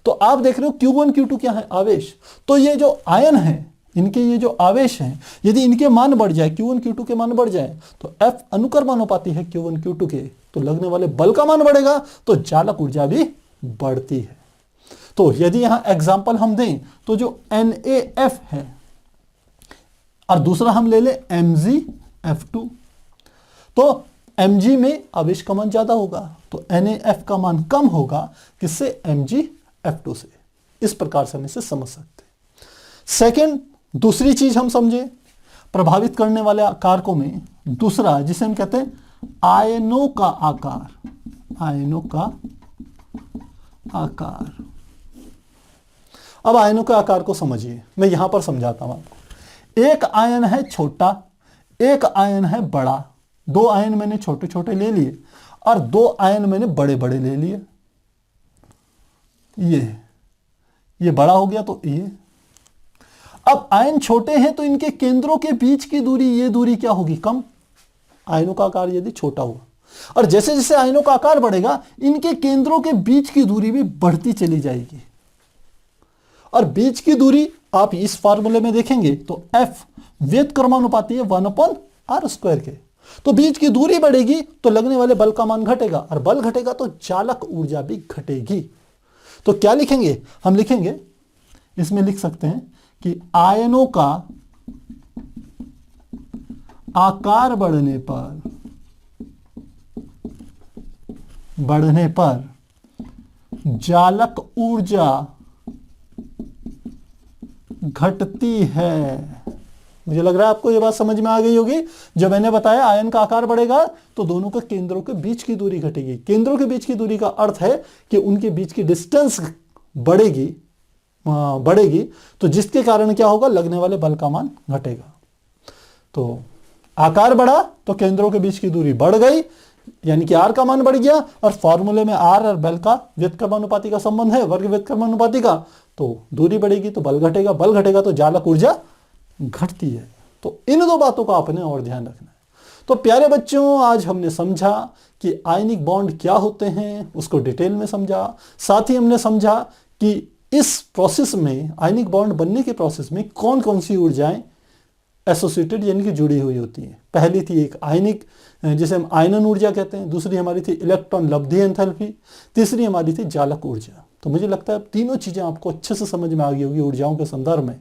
तो आप देख रहे हो Q1 Q2 क्या है, आवेश। तो ये जो आयन है, इनके ये जो आवेश हैं, यदि इनके मान बढ़ जाए, Q1 Q2 के मान बढ़ जाए, तो F अनुक्रमानुपाती है Q1 Q2 के, तो लगने वाले बल का मान बढ़ेगा तो जालक ऊर्जा भी बढ़ती है। तो यदि यहां एग्जाम्पल हम दें तो जो NaF है और दूसरा हम ले ले MgF2, तो Mg में आवेश का मान ज्यादा होगा तो NaF का मान कम होगा, किससे, MgF2 से। इस प्रकार से हम इसे समझ सकते हैं। सेकेंड, दूसरी चीज हम समझे प्रभावित करने वाले कारकों में दूसरा, जिसे हम कहते हैं आयनों का आकार। आयनों का आकार। अब आयनों के आकार को समझिए, मैं यहां पर समझाता हूं आपको। एक आयन है छोटा, एक आयन है बड़ा। दो आयन मैंने छोटे छोटे ले लिए और दो आयन मैंने बड़े बड़े ले लिए। ये बड़ा हो गया तो ये। अब आयन छोटे हैं तो इनके केंद्रों के बीच की दूरी, ये दूरी क्या होगी, कम। आयनों का आकार यदि छोटा हुआ, और जैसे जैसे आयनों का आकार बढ़ेगा इनके केंद्रों के बीच की दूरी भी बढ़ती चली जाएगी। और बीच की दूरी आप इस फार्मूले में देखेंगे तो F व्युत्क्रमानुपाती है 1/r² के। तो बीच की दूरी बढ़ेगी तो लगने वाले बल का मान घटेगा, और बल घटेगा तो जालक ऊर्जा भी घटेगी। तो क्या लिखेंगे, हम लिखेंगे, इसमें लिख सकते हैं कि आयनों का आकार बढ़ने पर जालक ऊर्जा घटती है। मुझे लग रहा है आपको यह बात समझ में आ गई होगी। जब मैंने बताया आयन का आकार बढ़ेगा तो दोनों के केंद्रों के बीच की दूरी घटेगी। केंद्रों के बीच की दूरी का अर्थ है कि उनके बीच की डिस्टेंस बढ़ेगी, तो जिसके कारण क्या होगा, लगने वाले बल का मान घटेगा। तो आकार बढ़ा तो केंद्रों के बीच की दूरी बढ़ गई, यानी कि R का मान बढ़ गया, और फॉर्मूले में R और बल का व्युत्क्रमानुपाती का संबंध है, वर्ग व्युत्क्रमानुपाती का। तो दूरी बढ़ेगी तो बल घटेगा, बल घटेगा तो जालक ऊर्जा घटती है। तो इन दो बातों का आपने और ध्यान रखना है। तो प्यारे बच्चों, आज हमने समझा कि आयनिक बॉन्ड क्या होते हैं, उसको डिटेल में समझा। साथ ही हमने समझा कि इस प्रोसेस में, आयनिक बॉन्ड बनने के प्रोसेस में कौन कौन सी ऊर्जाएं एसोसिएटेड यानी कि जुड़ी हुई होती है। पहली थी एक आयनिक, जिसे हम आयनन ऊर्जा कहते हैं। दूसरी हमारी थी इलेक्ट्रॉन लब्धि एंथैल्पी। तीसरी हमारी थी जालक ऊर्जा। तो मुझे लगता है तीनों चीजें आपको अच्छे से समझ में आ गई होगी ऊर्जाओं के संदर्भ में।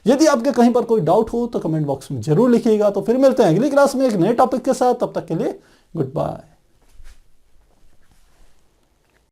यदि आपके कहीं पर कोई डाउट हो तो कमेंट बॉक्स में जरूर लिखिएगा। तो फिर मिलते हैं अगली क्लास में एक नए टॉपिक के साथ। तब तक के लिए गुड बाय।